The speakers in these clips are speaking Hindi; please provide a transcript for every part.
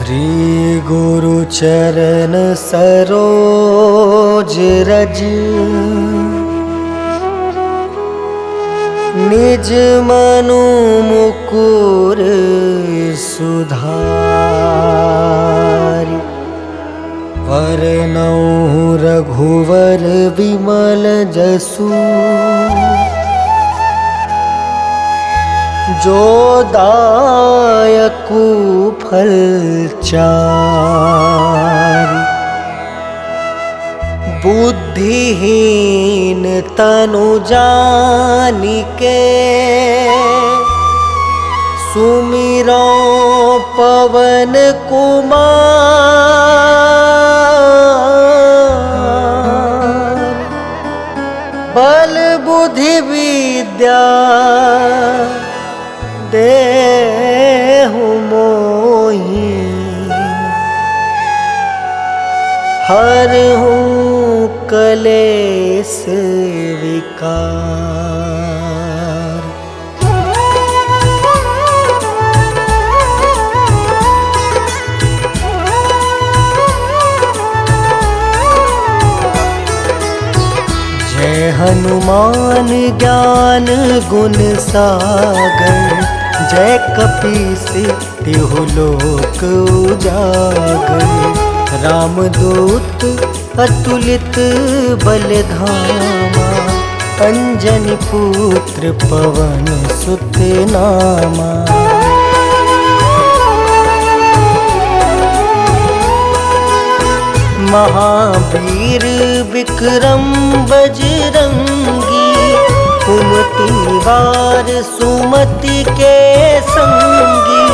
श्री गुरु चरण सरोज रज निज मनु मुकुर सुधारि वरनउँ रघुवर विमल जसु जो दायकु फल चारि बुद्धिहीन तनु जानिके सुमिरो पवन कुमार बल बुद्धि विद्या देहु मोहि हरहु कलेस विकार। जय हनुमान ज्ञान गुण सागर जय कपीस तिहु लोक उजागर। रामदूत अतुलित बलधामा अंजनी पुत्र पवन सुत नामा। महावीर विक्रम बजरंगी कुमति निवार सुमति के संगी।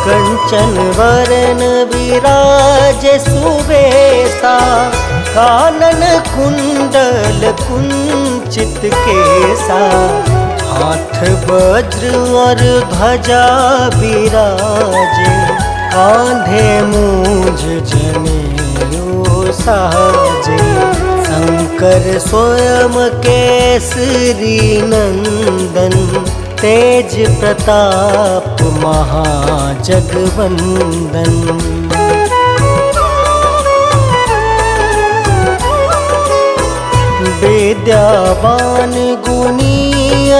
कंचन वरन विराज सुबेसा कानन कुंडल कुंचित केसा। हाथ वज्र और ध्वजा विराजे कांधे मूंज जनेऊ साजे। शंकर स्वयं केसरी नंदन तेज प्रताप महाजगवंदन। विद्यावान गुणी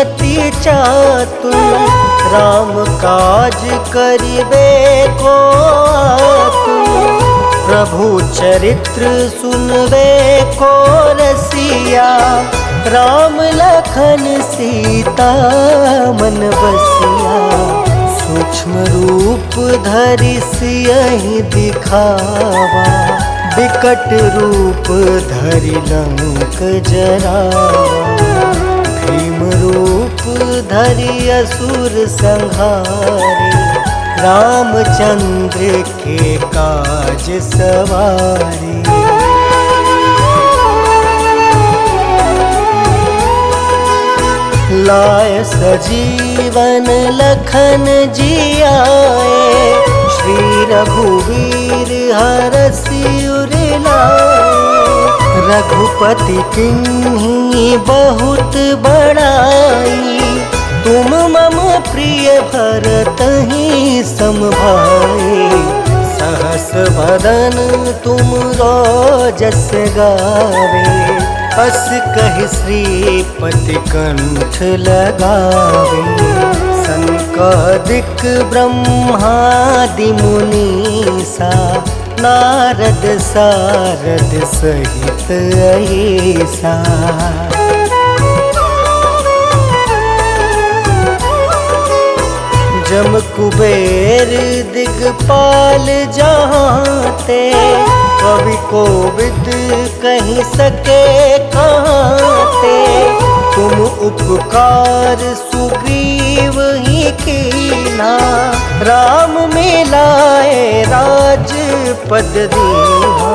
अति चातुर राम काज करिबे को आतुर। प्रभु चरित्र सुनबे को रसिया राम लखन सीता मन बसिया। सूक्ष्म रूप धरि सियहि दिखावा विकट रूप धरि लंक जरावा। भीम रूप धरि असुर संहारे रामचंद्र के काज सवारे। लाय सजीवन लखन जियाए श्री रघुवीर हरषि उर लाए। रघुपति किन्ही बहुत बड़ाई तुम मम प्रिय भरतहि सम भाई। सहस वदन तुम जस गावे अस कहि श्रीपति कंठ लगावे। सनकादिक ब्रह्मादि मुनीसा नारद सारद सहित अहिसा। जम कुबेर दिगपाल जहाँते कवि कोविद कहीं सके कहाँते। तुम उपकार सुग्रीव ही कीना राम मिलाए राजपद दीना।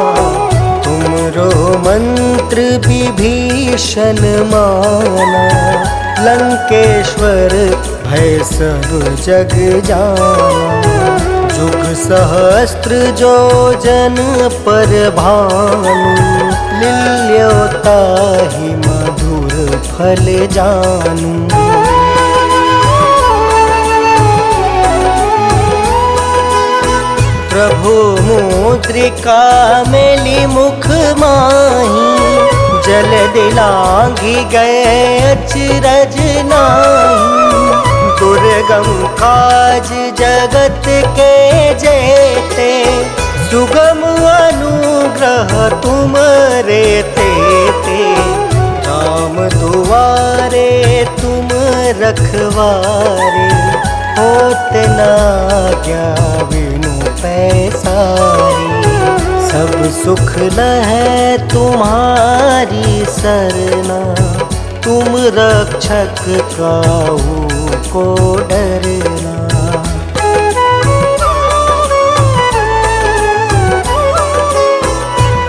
तुमरो मंत्र विभीषण माना लंकेश्वर भय सब जग जाना। जुग सहस्त्र जो जन पर भानु लील्योताहि मधुर फल जानू। प्रभु मुद्रिका मेली मुख माही, जल दिलांघि गए अचरज नाही। दुर्गम काज जगत के जेते, सुगम अनुग्रह तुम रे तेते। राम दुआरे तुम रखवारे, होत न आज्ञा बिनु पैसारी। सब सुख लहै तुम्हारी सरना, तुम रक्षक काहू को डरना।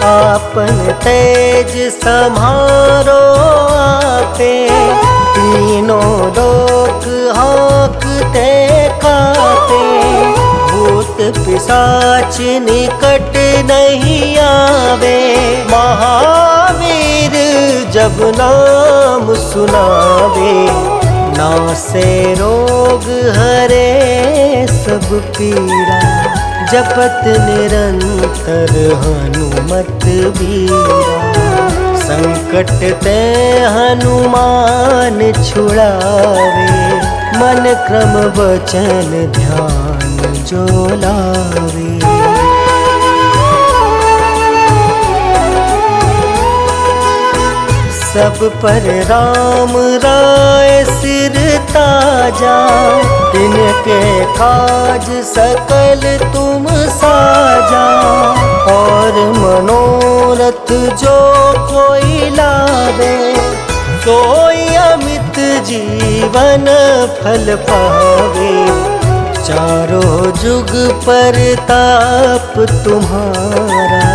आपन तेज सम्हारो आपे, तीनों लोक हाँकते कापे। भूत पिशाच निकट नहीं आवे, महावीर जब नाम सुनावे। नासे रोग हरे सब पीड़ा, जपत निरंतर हनुमत बीरा। संकट ते हनुमान छुड़ावे, मन क्रम वचन ध्यान जो लावे। सब पर राम राय सिर ताजा, तिनके काज सकल तुम साजा। और मनोरथ जो कोई लावे, सोई अमित जीवन फल पावे। चारों जुग परताप तुम्हारा,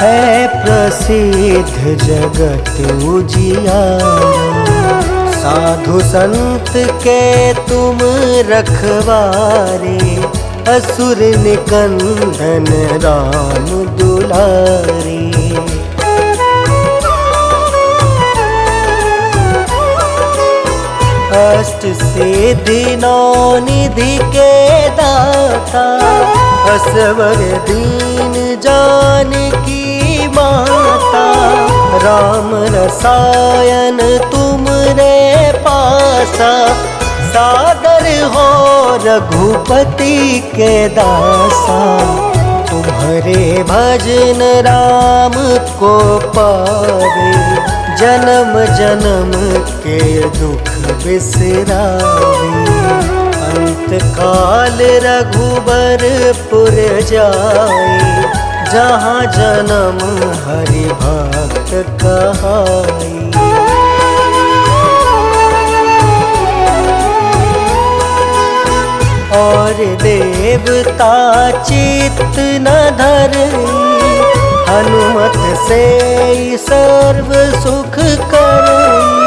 है प्रसिद्ध जगत उजियारा। साधु संत के तुम रखवारे, असुर निकंदन राम दुलारे। अष्ट सिद्धि नौ निधि के दाता, असवर दीन जानकी माता। राम रसायन तुम रे पासा, सादर हो रघुपति के दासा। तुम्हारे भजन राम को पावे, जन्म जन्म के दुख बिसरावे। अंत काल रघुबरपुर जाई, जहाँ जन्म हरि भक्त कहाई। और देवता चित्त न धरई, हनुमत से सर्व सुख करई।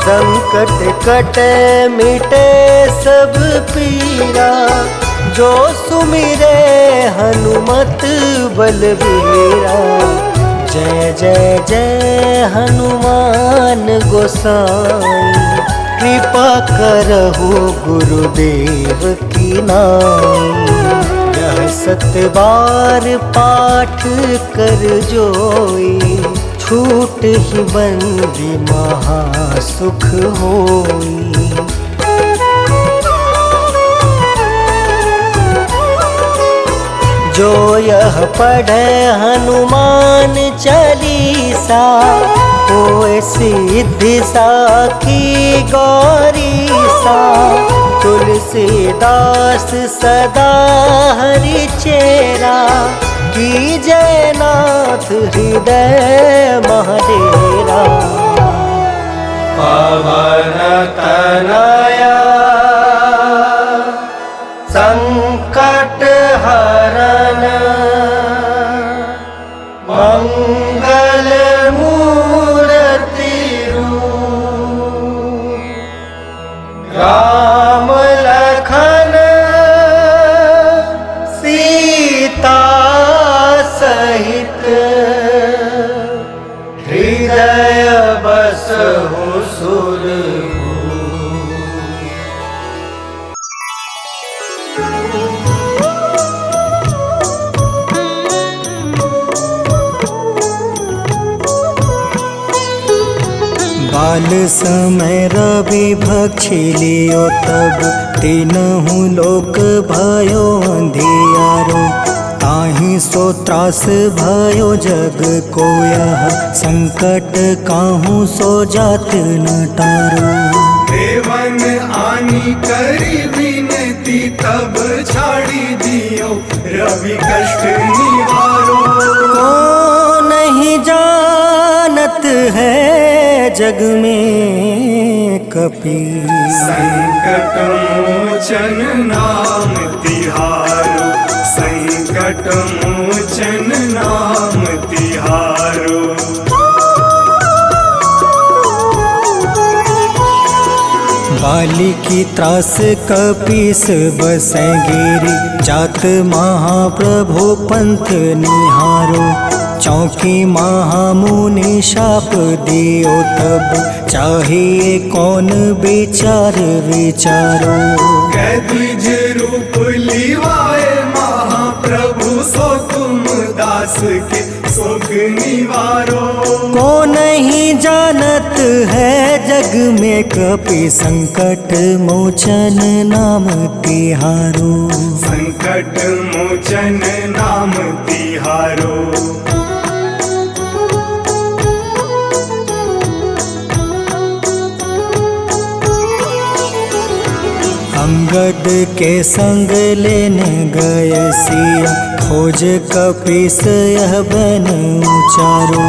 संकट कटे मिटे सब पीरा, जो सुमिरे हनुमत बलबीरा। जय जय जय हनुमान गोसाई, कृपा करहु गुरुदेव की नाई। यह 7 बार पाठ कर जोई, छूट ही बंदी महासुख होई। जो यह पढ़े हनुमान चालीसा, होए सिद्धि साखी गौरीसा। तुलसीदास सदा हरि चेरा, कीजय नाथ हृदय महडेरा। पवन तनया संकट हरन, मंगल मूर्ति रूप। राम लखन सीता सहित, हृदय बसहु सुरभूप। काल समय रवि भक्षी लियो तब तीनहु लोक भयो अंधियारो। ताहि सो त्रास भयो जग को यह संकट काहू सो जात न टारो। देवन आनी करी विनती तब छाड़ी दियो रवि कष्ट निवारो। को नहीं जानत है जग में कपि संकट मोचन नाम तिहारो। संकट मोचन नाम तिहारो। बाली की त्रास कपीस बसै गिरी जात महाप्रभु पंथ निहारो। चौकी महामुनि शाप दियो तब चाहिए कौन विचार विचारो। कैद्विज रूप लिवाए महाप्रभु सो तुम दास के सुख निवारो। को नहीं जानत है जग में कपि संकट मोचन नाम तिहारो। संकट मोचन नाम तिहारो। अंगद के संग लेने गए सिया खोज कपीस यह बन उचारो।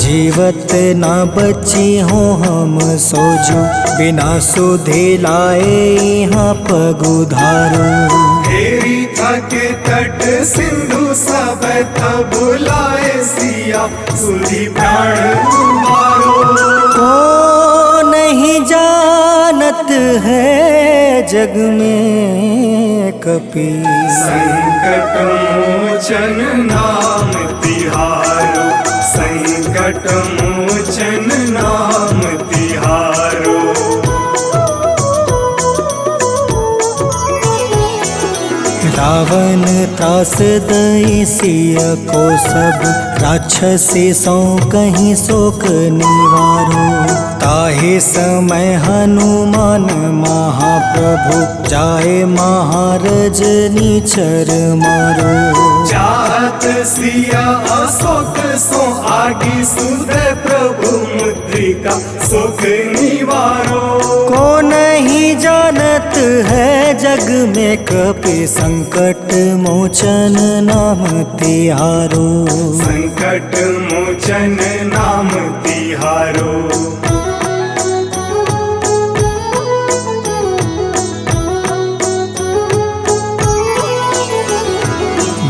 जीवत ना बची हो हम सोजो बिना सुधि लाए यहाँ पगुधारो। घेरी थके तट सिंधु सब तब बुलाए सिया सुधि प्राण तुम्हारो। को नहीं जानत है जग में कपि संकट मोचन नाम तिहारो। संकट मोचन नाम तिहारो। रावण त्रास दई सिया को सब राक्षसी सो कहीं शोक निवारो। ताहि समय हनुमान महाप्रभु जाए महारज नीचर मारो। चाहत सिया अशोक सो आगी सुधे प्रभु मुद्रिका सुख निवारो। को नहीं जानत है जग में कपि संकट मोचन नाम तिहारो। संकट मोचन नाम तिहारो।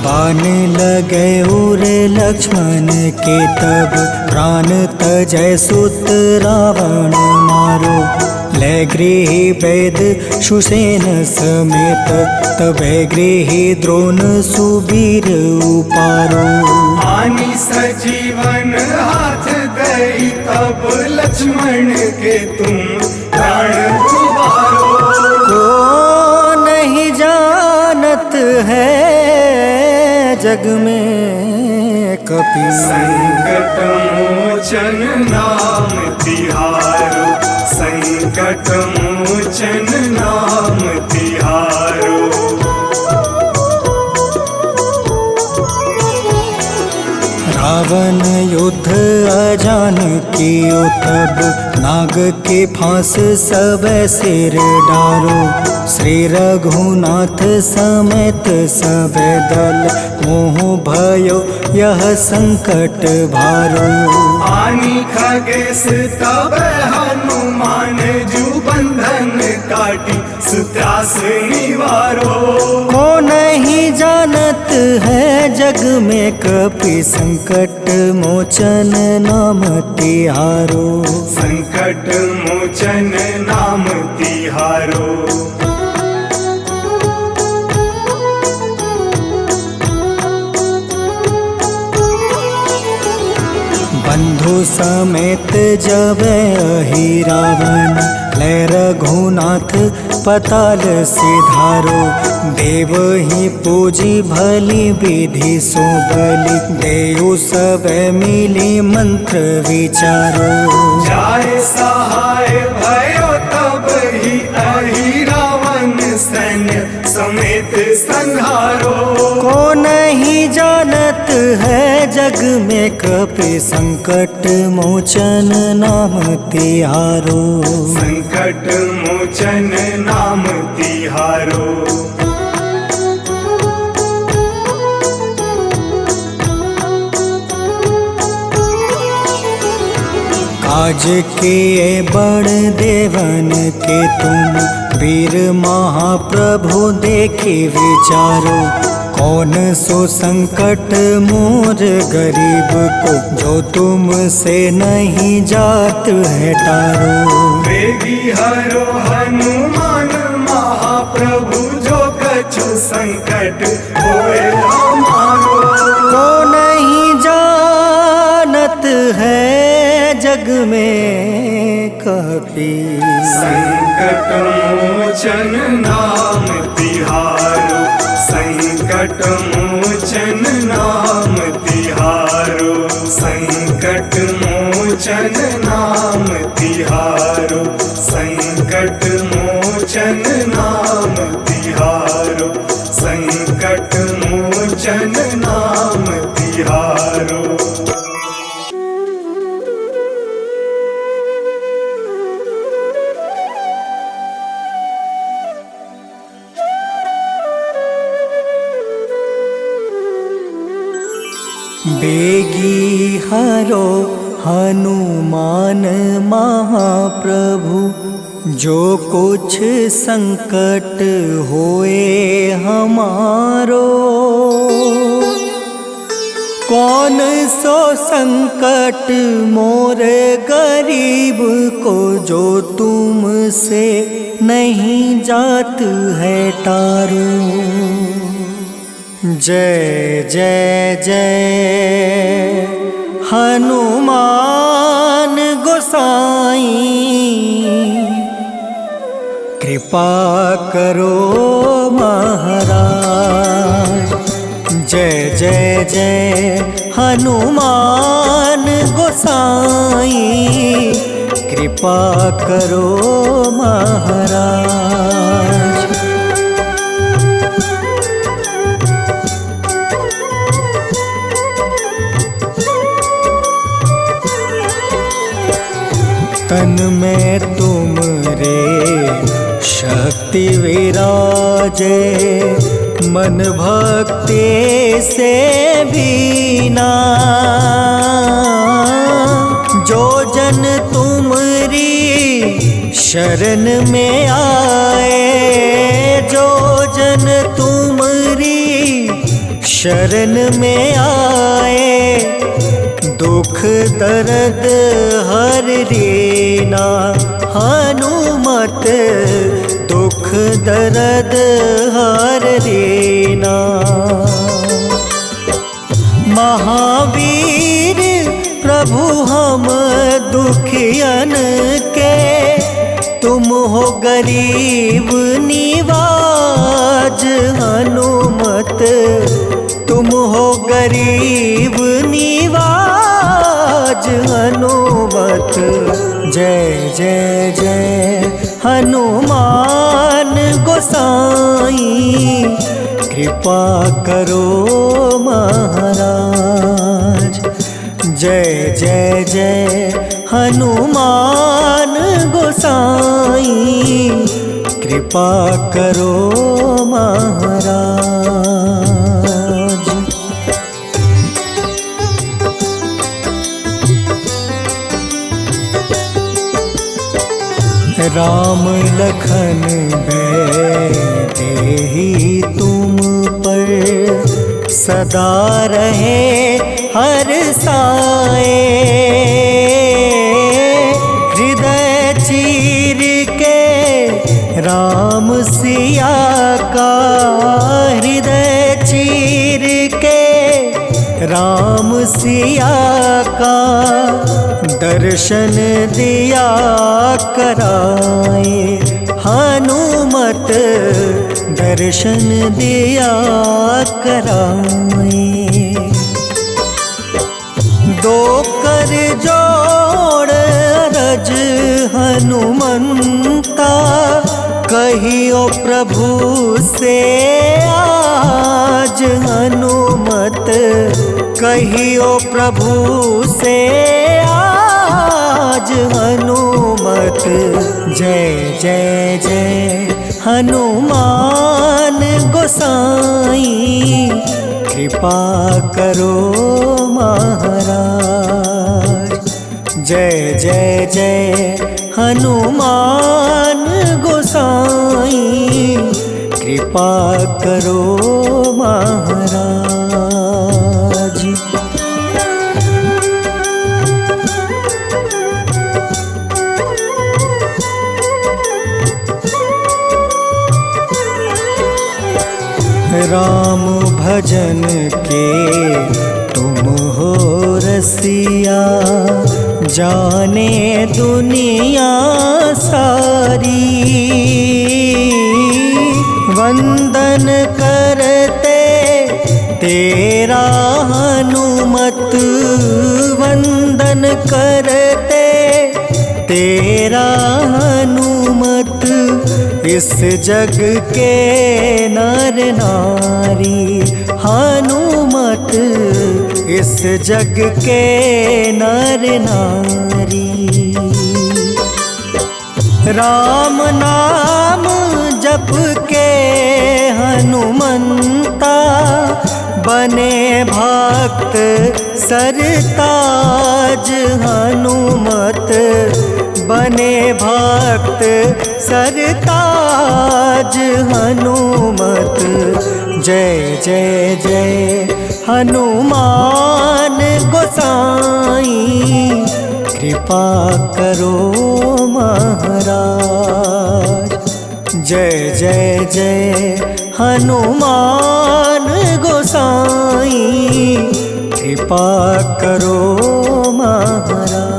बाण लगे उरे लक्ष्मण के तब प्राण तजय सुत रावण मारो। ले गृही वैद सुसेन समेत तबे गृही द्रोण सुबीर उपारो। आनी सजीवन हाथ गई तब लक्ष्मण के तुम प्राण उबारो। को नहीं जानत है जग में कपि संकट मोचन नाम तिहारो। संकट मोचन नाम तिहारो। रावण युद्ध अजान कियो तब नाग के फांस सब सिर डारो। श्री रघुनाथ समेत सब दल मोह भयो यह संकट भारो। आनी खगेश तब हनुमान जू बंधन काटी सुत्रास निवारो। को नहीं जानत है जग में कपि संकट मोचन नाम तिहारो। संकट मोचन नाम तिहारो। बंधु समेत जब अहि रावण ले रघुनाथ पताल सिधारो। देव ही पूजी भली विधि सुबली, देव सब मिली मंत्र विचारो। जाय सहाय भयो तब ही अहि रावण सैन्य समेत संहारो। को नहीं जानत है जग में कपि संकट मोचन नाम तिहारो। संकट मोचन नाम तिहारो। काज किए बड़ देवन के तुम, वीर महाप्रभु देखी विचारो। कौन सो संकट मोर गरीब को, जो तुमसे नहीं जात है टारो। वेगी हरो हनुमान महाप्रभु, जो कछु संकट होए हमारो। को नहीं जानत है जग में कपि, संकट मोचन नाम तिहारो। संकट मोचन नाम तिहारो। संकट मोचन नाम तिहारो। संकट मोचन नाम तिहारो। संकट मोचन नाम तिहारो। बेगी हरो हनुमान महाप्रभु, जो कुछ संकट होए हमारो। कौन सो संकट मोर गरीब को, जो तुमसे नहीं जात है टारो। जय जय जय हनुमान गोसाई, कृपा करो महाराज। जय जय जय हनुमान गोसाई, कृपा करो महाराज। तन में तुम रे शक्ति विराजे, मन भक्ति से भीना। जो जन तुमरी शरण में आए, जो जन तुमरी शरण में आए, दुख दर्द हर लेना। हनुमत दुख दर्द हर लेना। महावीर प्रभु हम दुखियन के, तुम हो गरीब निवाज। हनुमत तुम हो गरीब निवाज। हनुमत जय जय जय हनुमान गोसाई, कृपा करो महाराज। जय जय जय हनुमान गोसाई, कृपा करो महाराज। राम लखन देहि तुम पर, सदा रहे हर साए। हृदय चीर के राम सिया का, हृदय चीर के राम सिया का, दर्शन दिया कराए। हनुमत दर्शन दिया कराए। दो कर जोड़ अरज हनुमंता, कहियो प्रभु से आज हनुमत, कहियो प्रभु से आज हनुमत। जय जय जय हनुमान गोसाई, कृपा करो महाराज। जय जय जय हनुमान गोसाई, कृपा करो महाराज। राम भजन के तुम हो रसिया, जाने दुनिया सारी। वंदन करते तेरा हनुमत, वंदन करते तेरा हनुमत। इस जग के नर नारी हनुमत, इस जग के नर नारी। राम नाम जप के हनुमंता, बने भक्त सरताज हनुमत, बने भक्त सरताज हनुमत। जय जय जय हनुमान गोसाई, कृपा करो महाराज। जय जय जय हनुमान गोसाई, कृपा करो महाराज।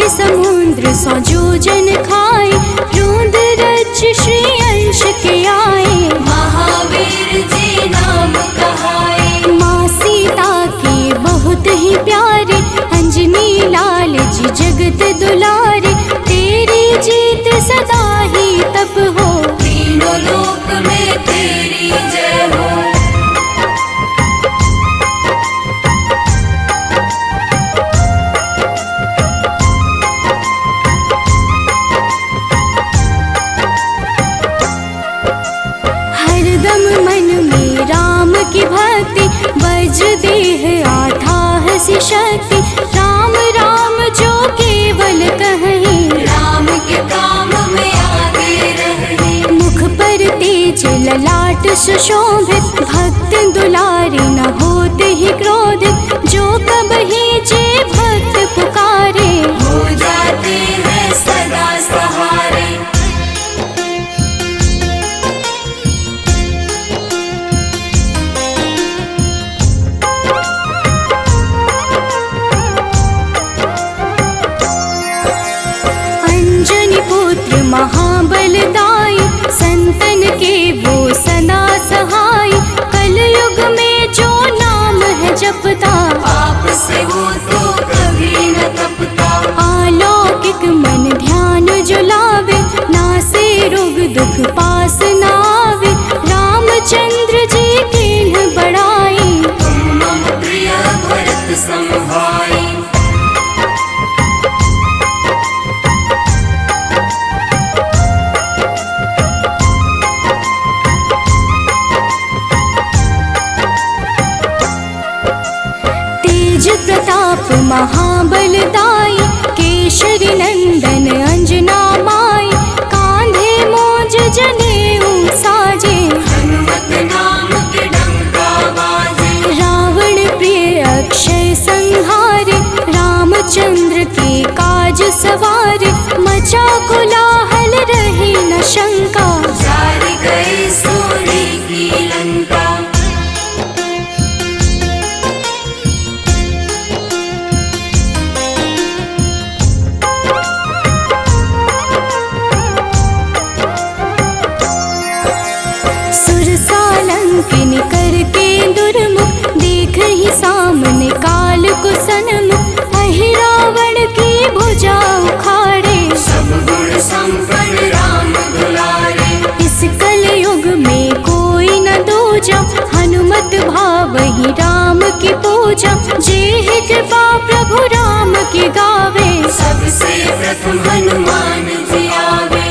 समुद्र सौ जोजन खाए, रोंद रज श्री अंश के आए। महावीर जी नाम कहाए, माँ सीता के बहुत ही प्यारे, अंजनी लाल जी जगत दुलारे। तेरी जीत सदा ही तब हो, तीनों लोक में तेरी जय हो। की भक्ति वज्र देह आठाह सी शक्ति, राम राम जो केवल कहीं, राम के काम में आगे रहे। मुख पर तेज ललाट सुशोभित, भक्त दुलारे न होते ही क्रोधित। जो कब ही जे भक्त पुकारे, हो जाते हैं सदा सहारे। महाबलदाई, संतन के वो सदा सहाय। कलयुग में जो नाम है जपता, पाप से वो तो कभी न तपता। अलौकिक मन ध्यान जो लावे, नासे रोग दुख पास न आवे। रामचंद्र जी किन्ह बड़ाई, तुम मम प्रिय भरत सम भाई। प्रताप मचा कोलाहल रहे न शंका, जारी गई सूर्य की लंका। सुरसालंकिन करके दुर्मुख, देख ही सामने काल को सन्मुख। अहि रावण की भुजा उखाड़े, सब गुण संपन्न राम दुलारे। इस कलयुग में कोई न दूजा, हनुमत भावहि राम की पूजा। जेहि कृपा प्रभु राम की गावे, सबसे प्रथम हनुमान जी आवे।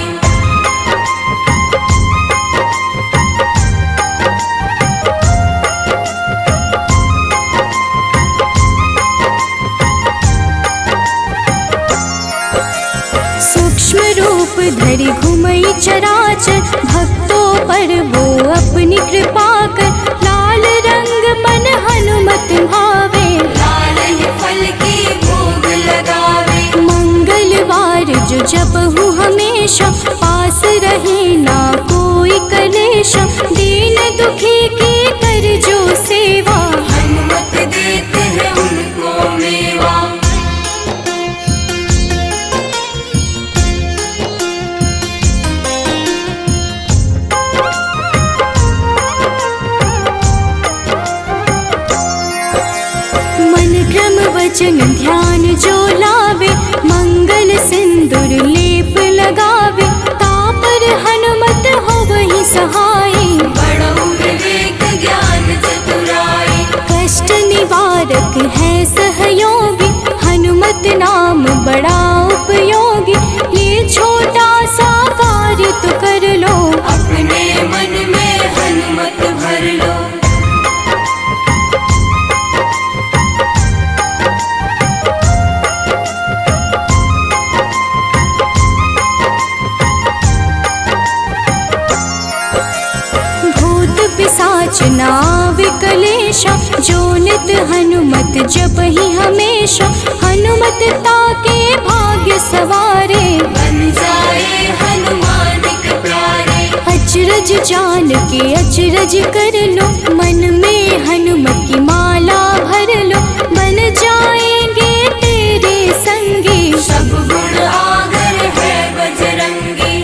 सूक्ष्म रूप धरि घुमई चराचर, भक्तों पर वो अपनी कृपा कर। लाल रंग मन हनुमत भावे, लाल ही फल की भोग लगावे। मंगलवार जो जपहु हमेशा, पास रहे ना कोई कलेशा। दीन दुखी की कर जो सेवा, हनुमत देते हैं उनको मेवा। मन क्रम वचन ध्यान जो लावे, मंगल सिंदूर लेप लगावे। तापर हनुमत हो वही सहाय, बड़ो विवेक ज्ञान चतुराई। कष्ट निवारक है सहयोगी, हनुमत नाम बड़ा उपयोगी। ये छोटा सा कार्य तो कर लो, अपने मन में हनुमत भर लो। भूत पिशाच नाव कलेशा, जो नित हनुमत जप ही हमेशा। हनुमत ताके भाग्य सवारे, बन जाए हनुमान के प्यारे। अचरज जान के अचरज कर लो, मन में हनुमत की माला भर लो। बन जाएंगे तेरे संगी, सब गुण आगर है बजरंगी।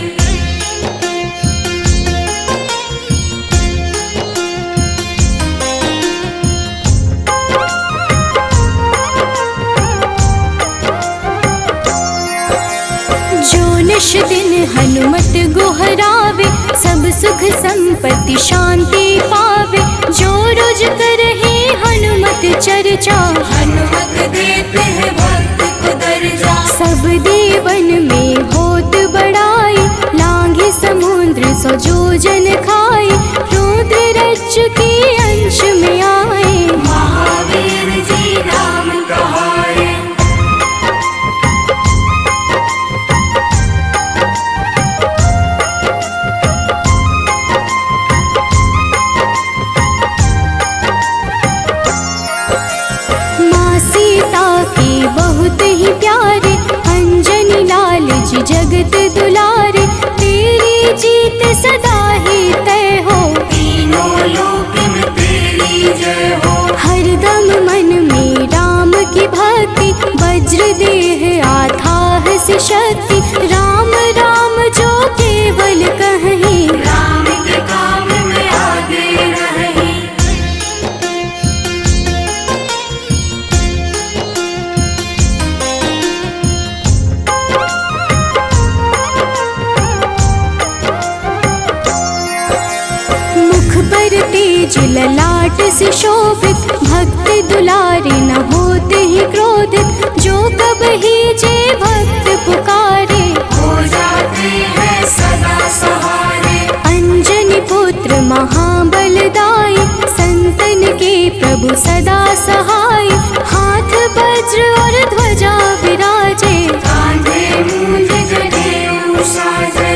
जो निश दिन हनुमत गोहरावे, सब सुख संपत्ति शांति पावे। जो रोज करहे हनुमत चर्चा, हनुमत देते हैं भक्त को दर्जा। सब देवन में होत बड़ाई, लांघे समुद्र सो जो जन खाए। रुद्र रज के अंश में आए, महावीर जी नाम कहाए। माँ सीता के बहुत ही प्यारे, अंजनी लाल जी जगत दुलारे। तेरी जीत सदा ही तय हो, तीनों लोक में तेरी जय हो। हरदम मन में राम की भक्ति, वज्र देह आथाह से शक्ति। राम राम जो केवल कहीं, राम के काम में आगे रही। मुख पर तेज ललाट से शोभित, भक्त दुलारे न होते ही क्रोधित। जो कब ही जे भक्त पुकारे, हो जाते हैं सदा सहारे। अंजनी पुत्र महाबलदाई, संतन के प्रभु सदा सहाय। हाथ वज्र और ध्वजा विराजे, कांधे मूंज जनेऊ साजे।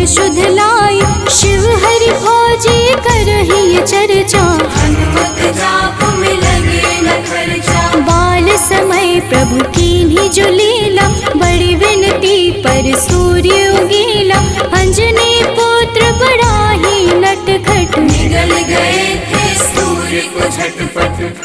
शुद्ध लाई। शिव हरि भोजी करही चर्चा, हनुमत जाप में लगे न खर्चा। बाल समय प्रभु कीन्ही जो लीला, बड़ी विनती पर सूर्य उगीला। अंजनी पुत्र बड़ा ही नटखट, निगल गए थे सूर्य को झटपट।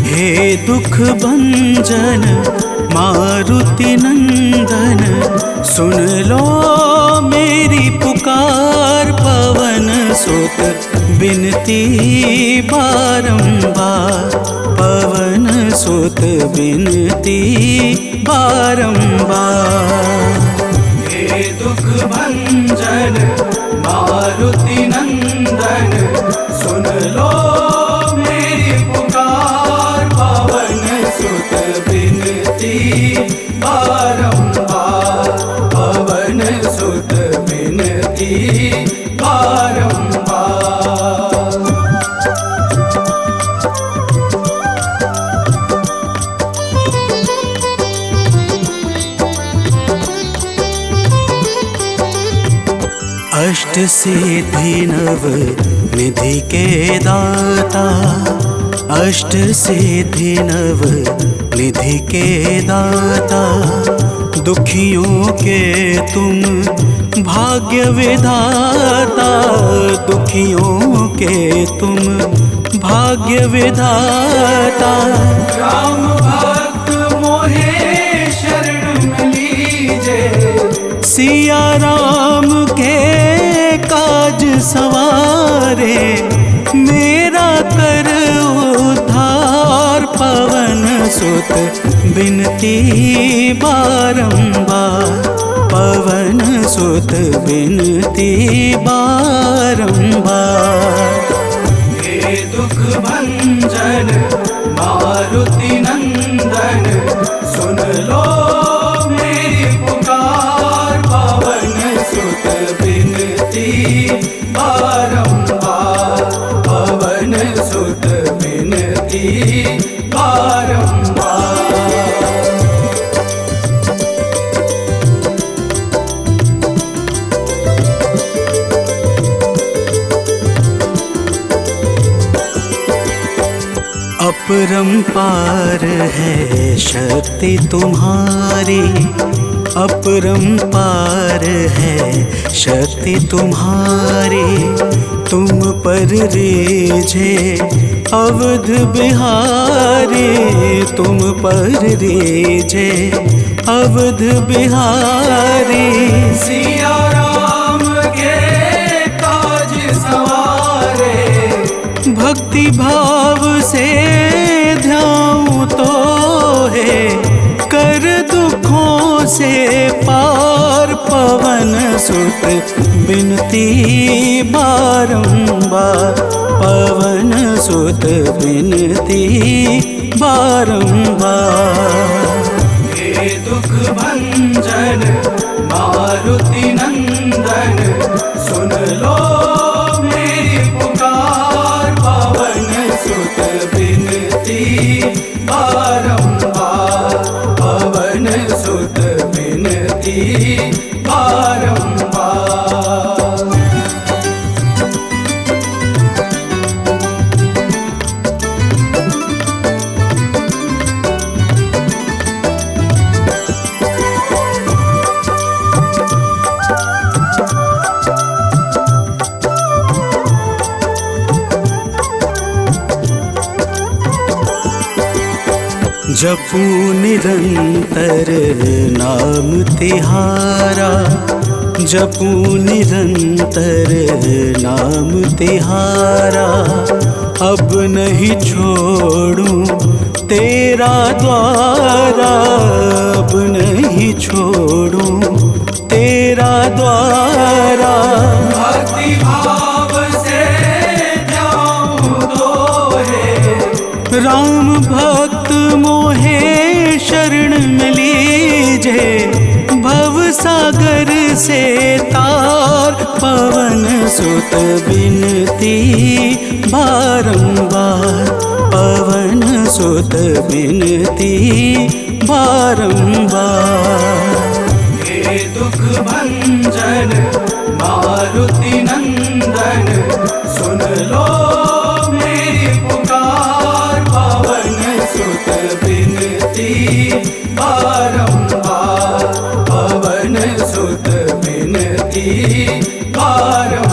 हे दुख भंजन मारुति नंदन, सुन लो मेरी पुकार। पवन सुत बिनती बारंबार, पवन सुत बिनती बारंबार। हे दुख भंजन मारुति नंदन, सुन लो मेरी पुकार। पवन सुत बिनती बारंबार, पवन सुत बिनती बारंबार। अष्ट सिद्धि नव निधि के दाता, अष्ट सिद्धि नव निधि के दाता। दुखियों के तुम भाग्य विधाता, दुखियों के तुम भाग्य विधाता। राम भक्त मोहे शरण में लीजे, सिया राम के काज सवारे। मेरा कर उद्धार, पवन सुत बिनती बारंबार, पवन सुत बिनती बारंबार। हे दुख भंजन मारुति नंदन, सुन लो मेरी पुकार। पवन सुत बिनती बारंबार, पवन सुत बिनती बारंबार। अपरंपार है शक्ति तुम्हारी, अपरंपार है शक्ति तुम्हारी। तुम पर रीझे अवध बिहारी, तुम पर रीझे अवध बिहारी। सिया राम के काज सवारे, भक्ति भाव से ध्याऊं तो है। कर दुखों से पार, पवन सुत बिनती बारंबार, पवन सुत बिनती बारंबार। हे दुख भंजन मारुति नंदन, सुन लो मेरी पुकार। पवन सुत बिनती बारंबार, पवन सुत बिनती बारंबार। जपू निरंतर नाम तिहारा, जपू निरंतर नाम तिहारा। अब नहीं छोड़ूं तेरा द्वारा अब नहीं छोड़ूं, तेरा द्वारा भक्ति भाव से जाऊं तो है। राम भक्त मोहे शरण में लीजे, भव सागर से तार पवन सुत बिनती बारंबार, पवन सुत बिनती बारंबार। हे दुख भंजन मारुति नंदन, सुन लो मेरी पुकार, पवन सुत बिनती बारंबार, पवन सुत बिनती बारंबार।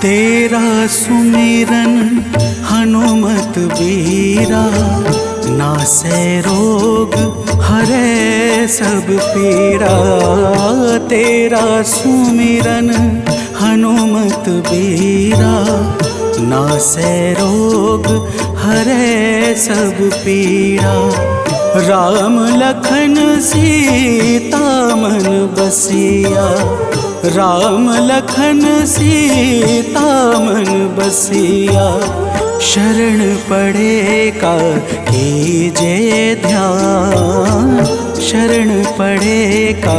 तेरा सुमिरन हनुमत बीरा, नासै रोग हरे सब पीड़ा। तेरा सुमिरन हनुमत बीरा, नासै रोग हरे सब पीड़ा। राम लखन सीता मन बसिया, राम लखन सीता मन बसिया। शरण पड़े का कीजे ध्यान, शरण पड़े का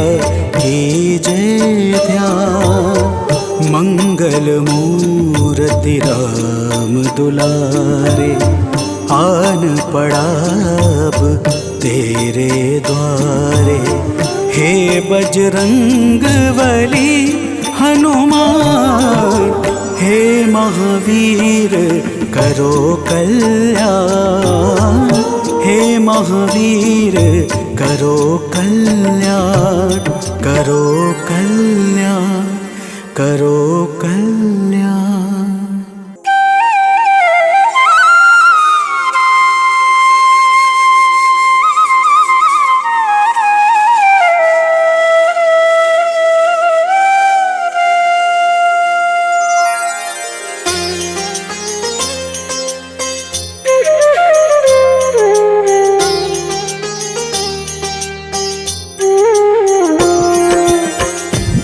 कीजे ध्यान। मंगल मूर्ति राम दुलारे, आन पड़ा अब तेरे द्वारे। हे बजरंग बली हनुमान, हे महावीर करो कल्याण, हे महावीर करो कल्याण, करो कल्याण, करो कल्याण।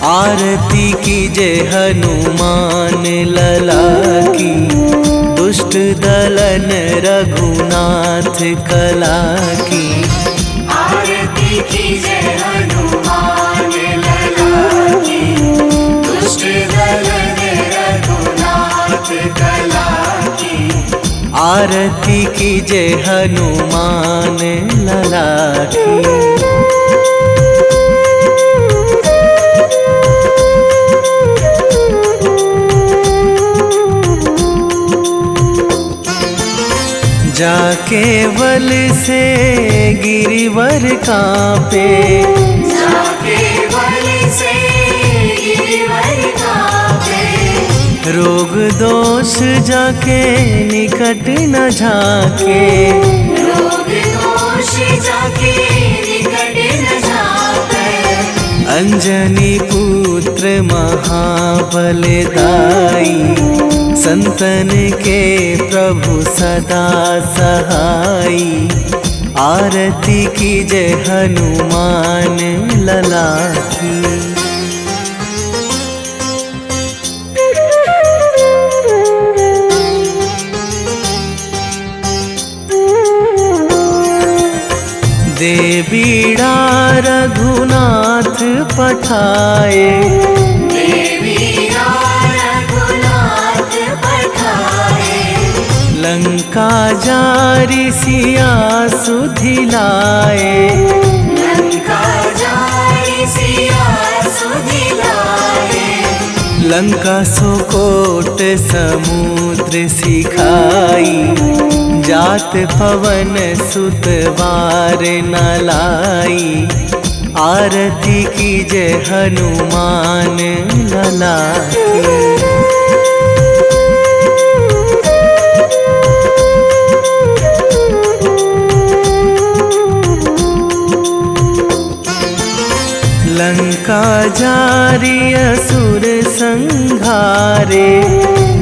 आरती कीजे हनुमान लला की, दुष्ट दलन रघुनाथ कला की। आरती कीजे हनुमान लला की, दुष्ट दलन रघुनाथ कला की। आरती कीजे हनुमान लला की। जाके बल से गिरिवर कांपे, जाके बल से गिरिवर कांपे। रोग दोष जाके निकट न झाके, रोग दोष जाके निकट न झाके। अंजनी पुत्र महाबलदाई, संतन के प्रभु सदा सहाई। आरती कीजे हनुमान लला की। दे बीड़ा रघुनाथ पठाए, रघुनाथ पठाए। लंका जारी सिया सुधिलाए, लंका जारी सिया सुधिलाए। लंका सुकोट समुद्र सिखाई, जात पवन सुत वार न लाई। आरती कीजे हनुमान लला की। लंका जारी असुर संहारे,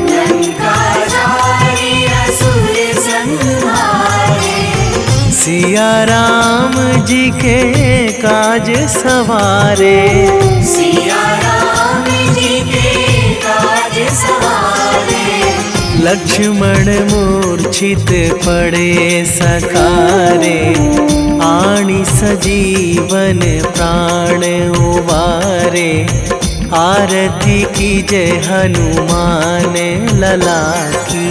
लंका जारी असुर संहारे। सिया राम जी के काज सवारे, सिया राम जी के काज सवारे। लक्ष्मण मूर्छित पड़े सकारे, आणी सजीवन प्राण उबारे। आरती कीजे हनुमान लला की।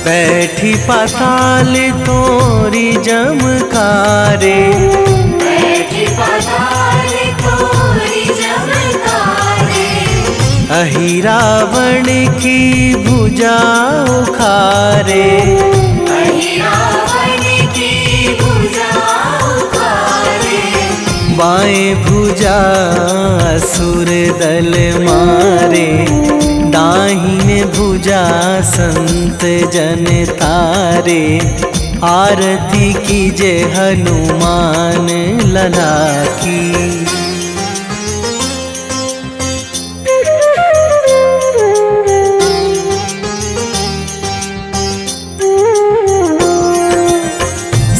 बैठी पाताल तोरी जमकारे, बैठी पाताल तोरी जमकारे। अहि रावण की भुजा उखारे, अहि रावण की भुजा उखारे। बाएं भुजा असुर दल मारे, दाहिने भुजा संत जन तारे। आरती कीजे हनुमान लला की।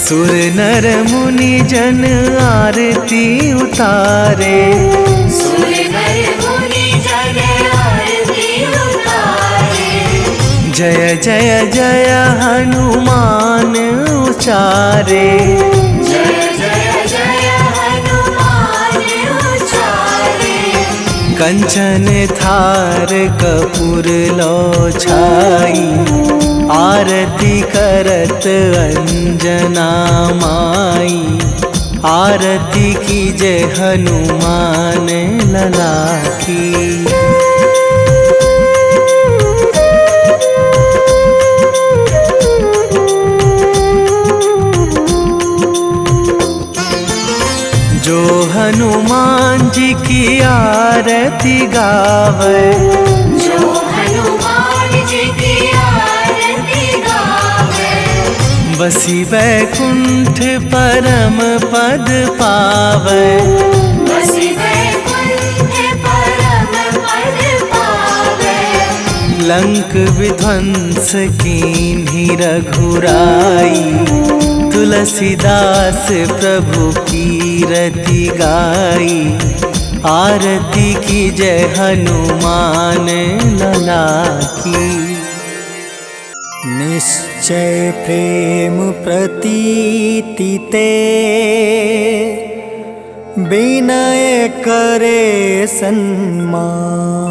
सुर नर मुनि जन आरती उतारे, सुर नर मुनि जन आरती उतारे। जय जय जय हनुमान उचारे, जय जय जय हनुमान उचारे। कंचन थार कपूर लो छाई, आरती करत अंजना माई। आरती कीजे हनुमान लला की। जो हनुमान जी की आरती गावे, जो हनुमान जी की आरती गावे। बसी वैकुंठ परम पद पावे, बसी वैकुंठ परम पद पावे। लंक विध्वंस कीन्ही रघुराई, तुलसीदास प्रभु कीरति गाई। आरती कीजे हनुमान लला की। निश्चय प्रेम प्रतीति ते, विनय करे सन्मान।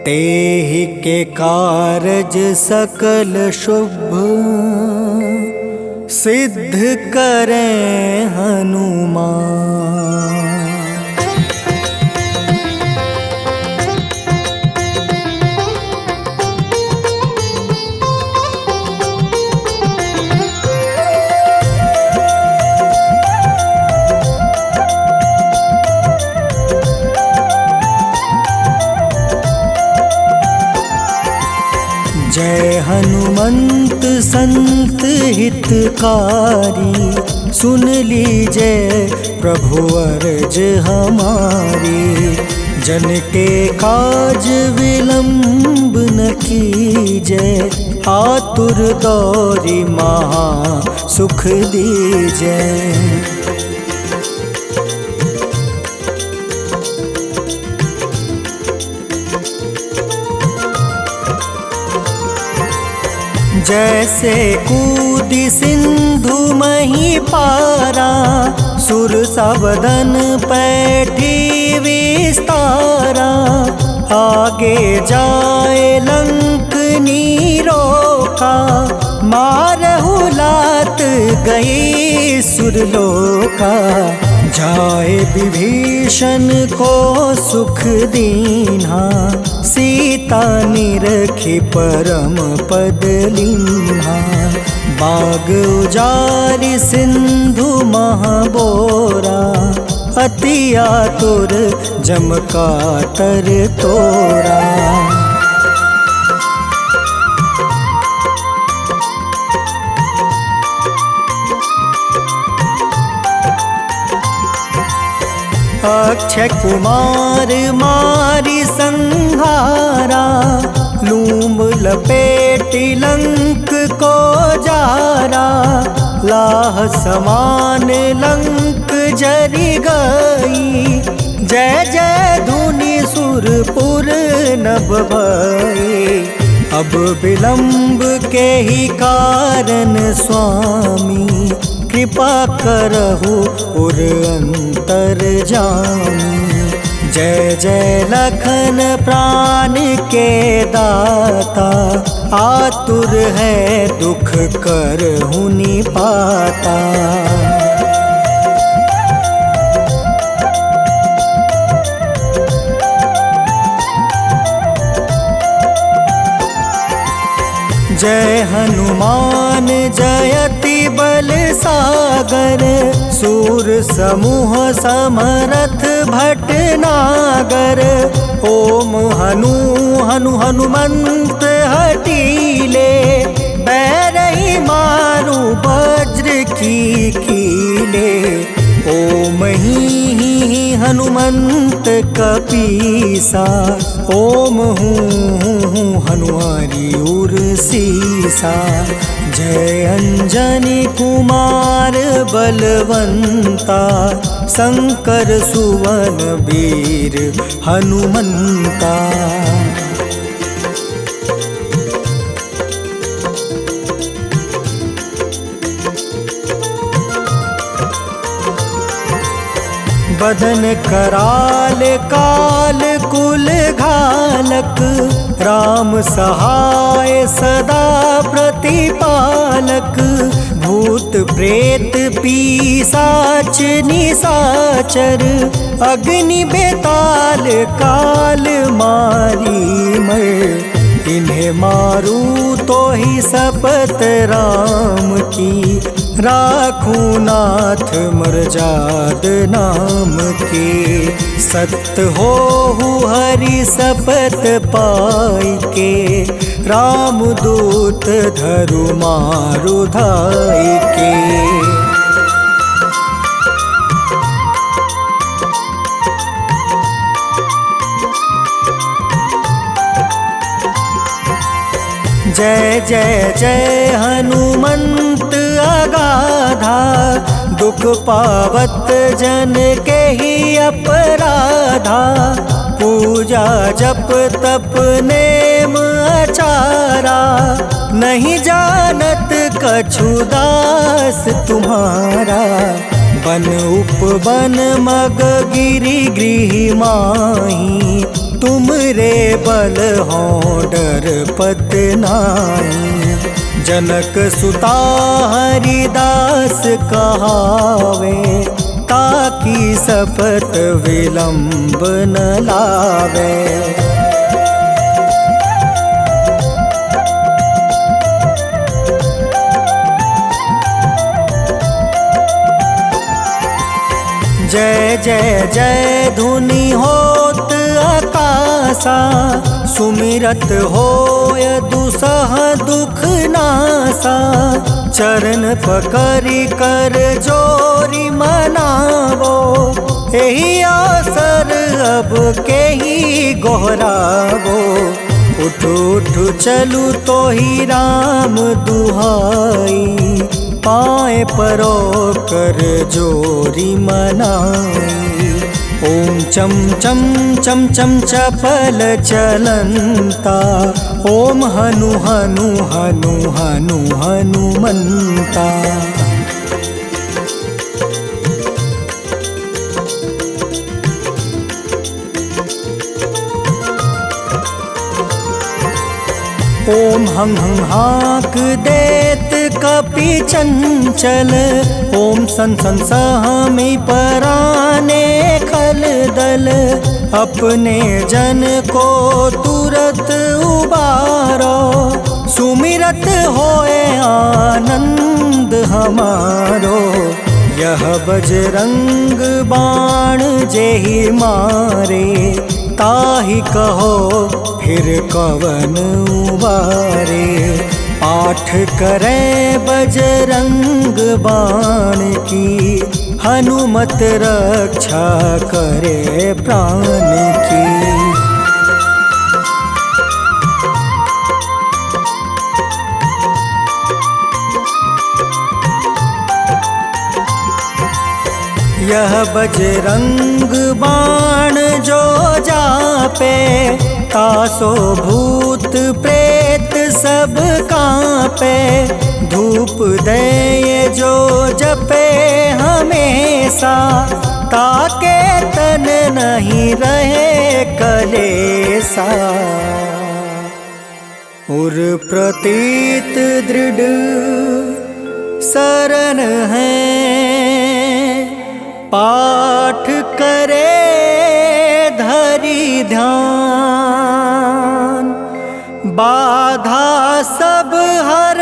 तेहि के कारज सकल शुभ, सिद्ध करें हनुमान। जय हनुमंत संत हितकारी, सुन लीजिए प्रभु अर्ज हमारी। जन के काज विलंब न कीजिए, आतुर दौरी महा सुख दीजिए। जैसे कूदी सिंधु मही पारा, सुर सबदन पैठी विस्तारा। आगे जाए लंक नीरोका, मारहु लात गई सुरलोका। जाए विभीषण को सुख दीन्हा, सीता निरखी परम पद लीन्हा। बाग उजारि सिंधु महाबोरा, अति आतुर जम कातर तोरा। अक्षय कुमार मारी संहारा, लूम लपेटी लंक को जारा। लाह समान लंक जरी गई, जय जय धुनि सुरपुर नभ भई। अब विलंब के ही कारण स्वामी, कृपा करहु उर अंतर जामी। जय जय लखन प्राण के दाता, आतुर है दुख करहु निपाता। जय हनुमान जयति बल सागर, सूर समूह समरथ भटनागर। ओम हनु हनु हनुमंत हटीले, बैरही मारू वज्र की कीले। ओम ही हनुमंत कपीसा, ओम हूँ हनुमारी उर सीसा। जय अंजनी कुमार बलवंता, शंकर सुवन वीर हनुमंता। बदन कराल काल कुल घालक, राम सहाय सदा प्रतिपालक। भूत प्रेत पिशाच निशाचर, अग्नि बेताल काल मारी मर। इन्हें मारू तो ही शपथ राम की, राखूं नाथ मर्जाद नाम के। सत्य हो हरि शपथ पाई के, राम दूत धरु मारु धाई के। जय जय जय हनुमंत अगाधा, दुख पावत जन के ही अपराधा। पूजा जप तप नेम आचारा, नहीं जानत कछु दास तुम्हारा। बन उपवन मग गिरि गृह माही, तुम रे बल हो डर पत नाई। जनक सुता हरिदास कहावे, ताकि शपथ विलंब न लावे। जय जय जय धुनि होत आकाशा, सुमिरत होय दुसह दुख नासा। चरण पकड़ि कर जोरी मनावो, एही आसर अब के ही गोहरावो। उठ उठ चलू तो ही राम दुहाई, पाए परो कर जोरी मनाई। ॐ चं चं चं चं चपल चलन्ता ॐ हनु हनु हनु हनु हनुमन्ता। ॐ हं हं हाक देत कपि चंचल ॐ सन सन सहमी पराने खल दल। अपने जन को तुरत उबारो सुमिरत होए आनंद हमारो। यह बजरंग बाण जेहि मारे ताहि कहो फिर कवन उबारे। पाठ करे बजरंग बाण की हनुमत रक्षा करे प्राण की। यह बजरंग बाण जो जापे तासो भूत प्रेत सब कांपे। धूप दे जो जपे हमेशा ताके तन नहीं रहे कलेसा। उर प्रतीत दृढ़ शरण है पाठ करे धरि ध्यान। बाधा सब हर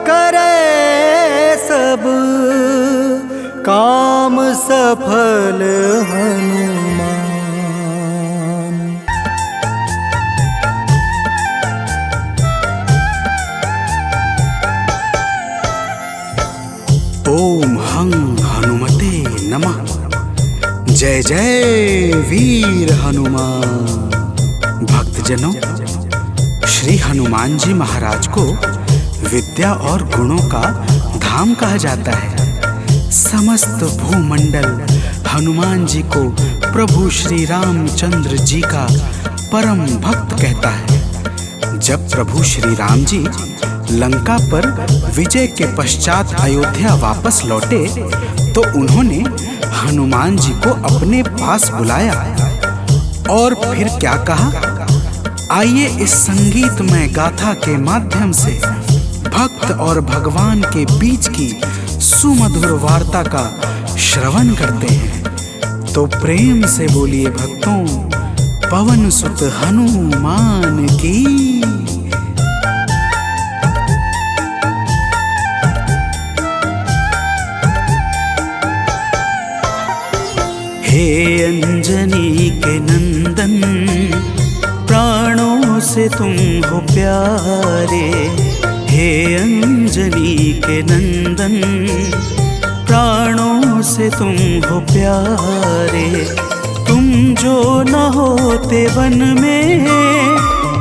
करे सब काम सफल हनुमान। ओम हं हनुमते नमः। जय जय वीर हनुमान। भक्तजनों, श्री हनुमान जी महाराज को विद्या और गुणों का धाम कहा जाता है। समस्त भूमंडल हनुमान जी को प्रभु श्री रामचंद्र जी का परम भक्त कहता है। जब प्रभु श्री राम जी लंका पर विजय के पश्चात अयोध्या वापस लौटे तो उन्होंने हनुमान जी को अपने पास बुलाया और फिर क्या कहा, आइए इस संगीतमय गाथा के माध्यम से भक्त और भगवान के बीच की सुमधुर वार्ता का श्रवण करते हैं। तो प्रेम से बोलिए भक्तों, पवन सुत हनुमान की। हे अंजनी के नंदन, प्राणों से तुम हो प्यारे। हे अंजनी के नंदन, प्राणों से तुम हो प्यारे। तुम जो न होते वन में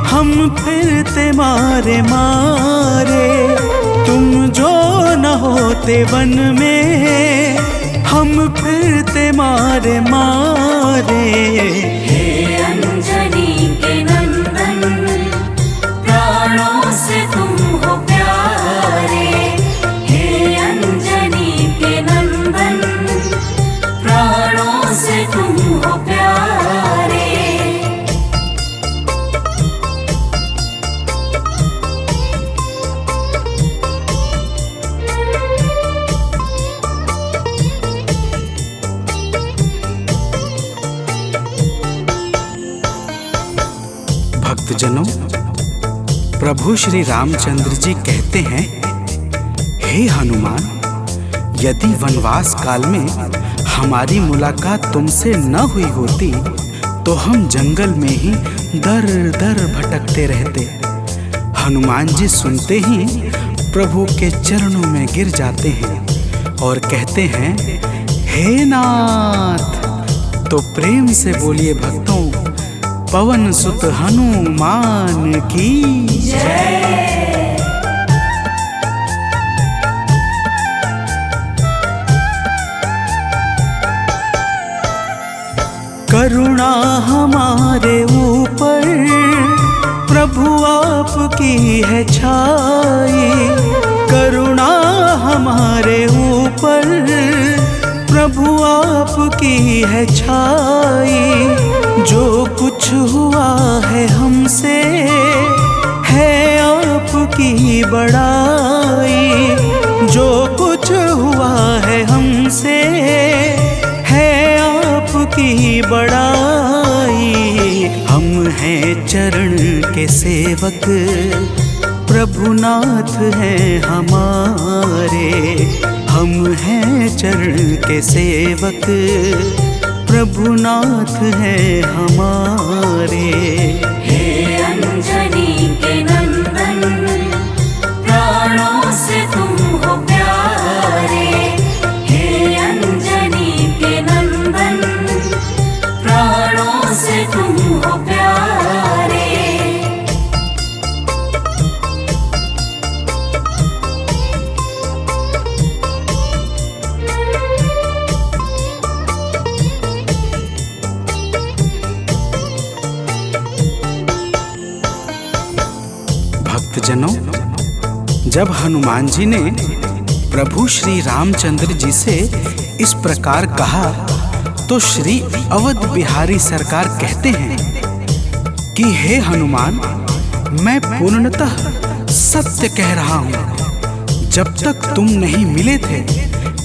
हम फिरते मारे मारे। तुम जो न होते वन में हम फिरते मारे मारे। हे अंजनी के नंदन, प्राणों से तुम हो प्यारे। हे अंजनी के नंदन, प्राणों से तुम हो प्यारे। भक्तजनों, प्रभु श्री रामचंद्र जी कहते हैं, हे हनुमान, यदि वनवास काल में हमारी मुलाकात तुमसे न हुई होती तो हम जंगल में ही दर दर भटकते रहते। हनुमान जी सुनते ही प्रभु के चरणों में गिर जाते हैं और कहते हैं, हे नाथ। तो प्रेम से बोलिए भक्तों, पवन सुत हनुमान की जय। करुणा हमारे ऊपर प्रभु आपकी है छाई। करुणा हमारे ऊपर प्रभु आपकी है छाई। जो कुछ हुआ है हमसे है आपकी बड़ाई। जो कुछ हुआ है हमसे है आपकी बड़ाई। हम हैं चरण के सेवक प्रभुनाथ हैं हमारे। हम हैं चरण के सेवक प्रभुनाथ हैं हमारे। हे अंजनी के नंदन, प्राणों से तुम हो प्यारे। हे अंजनी के नंदन, प्राणों से तुम हो प्यारे। भक्तजनों, जब हनुमान जी ने प्रभु श्री रामचंद्र जी से इस प्रकार कहा तो श्री अवध बिहारी सरकार कहते हैं कि हे हनुमान, मैं पूर्णतः सत्य कह रहा हूँ। जब तक तुम नहीं मिले थे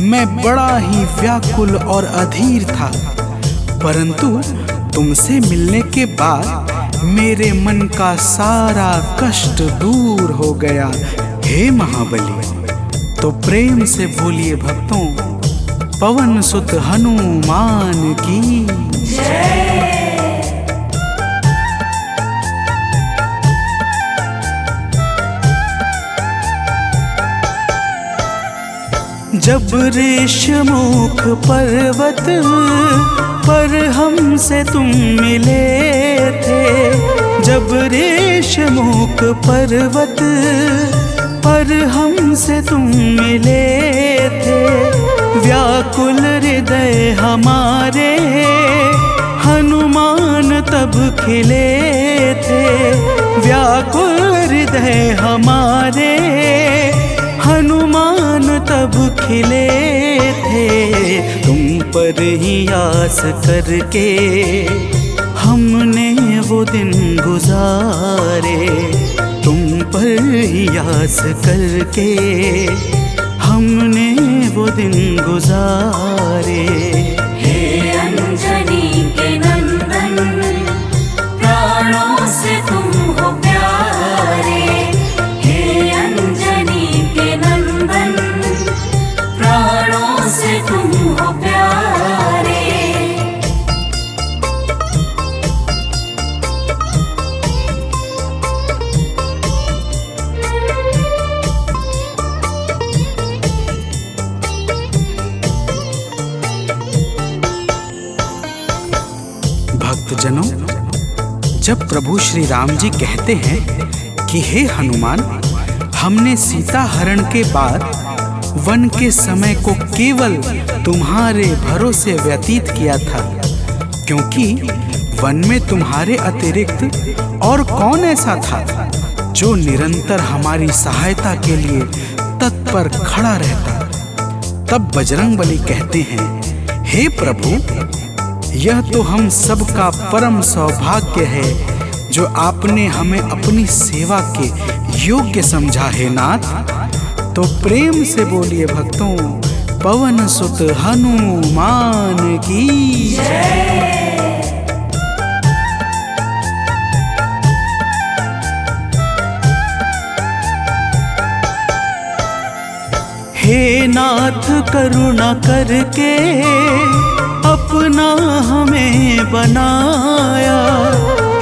मैं बड़ा ही व्याकुल और अधीर था, परंतु तुमसे मिलने के बाद मेरे मन का सारा कष्ट दूर हो गया। हे महाबली, तो प्रेम से बोलिए भक्तों, पवन सुत हनुमान की जय। जब ऋषमुख पर्वत पर हमसे तुम मिले थे। जब ऋषमुख पर्वत पर हमसे तुम मिले थे। व्याकुल हृदय हमारे हनुमान तब खिले थे। व्याकुल हृदय हमारे हनुमान तब खिले थे। तुम पर ही आस करके हमने वो दिन गुजारे। तुम पर ही आस करके हमने वो दिन गुजारे। हे अंजनी के नंदन, प्राणों से तुम हो प्यारे। हे अंजनी के नंदन, प्राणों से तुम हो प्यारे। भक्तजनों, जब प्रभु श्री राम जी कहते हैं कि हे हनुमान, हमने सीता हरण के बाद वन के समय को केवल तुम्हारे भरोसे व्यतीत किया था, क्योंकि वन में तुम्हारे अतिरिक्त और कौन ऐसा था जो निरंतर हमारी सहायता के लिए तत्पर खड़ा रहता। तब बजरंगबली कहते हैं, हे प्रभु, यह तो हम सबका परम सौभाग्य है जो आपने हमें अपनी सेवा के योग्य समझा है नाथ। तो प्रेम से बोलिए भक्तों, पवन सुत हनुमान की जय। हे नाथ करुणा करके अपना हमें बनाया।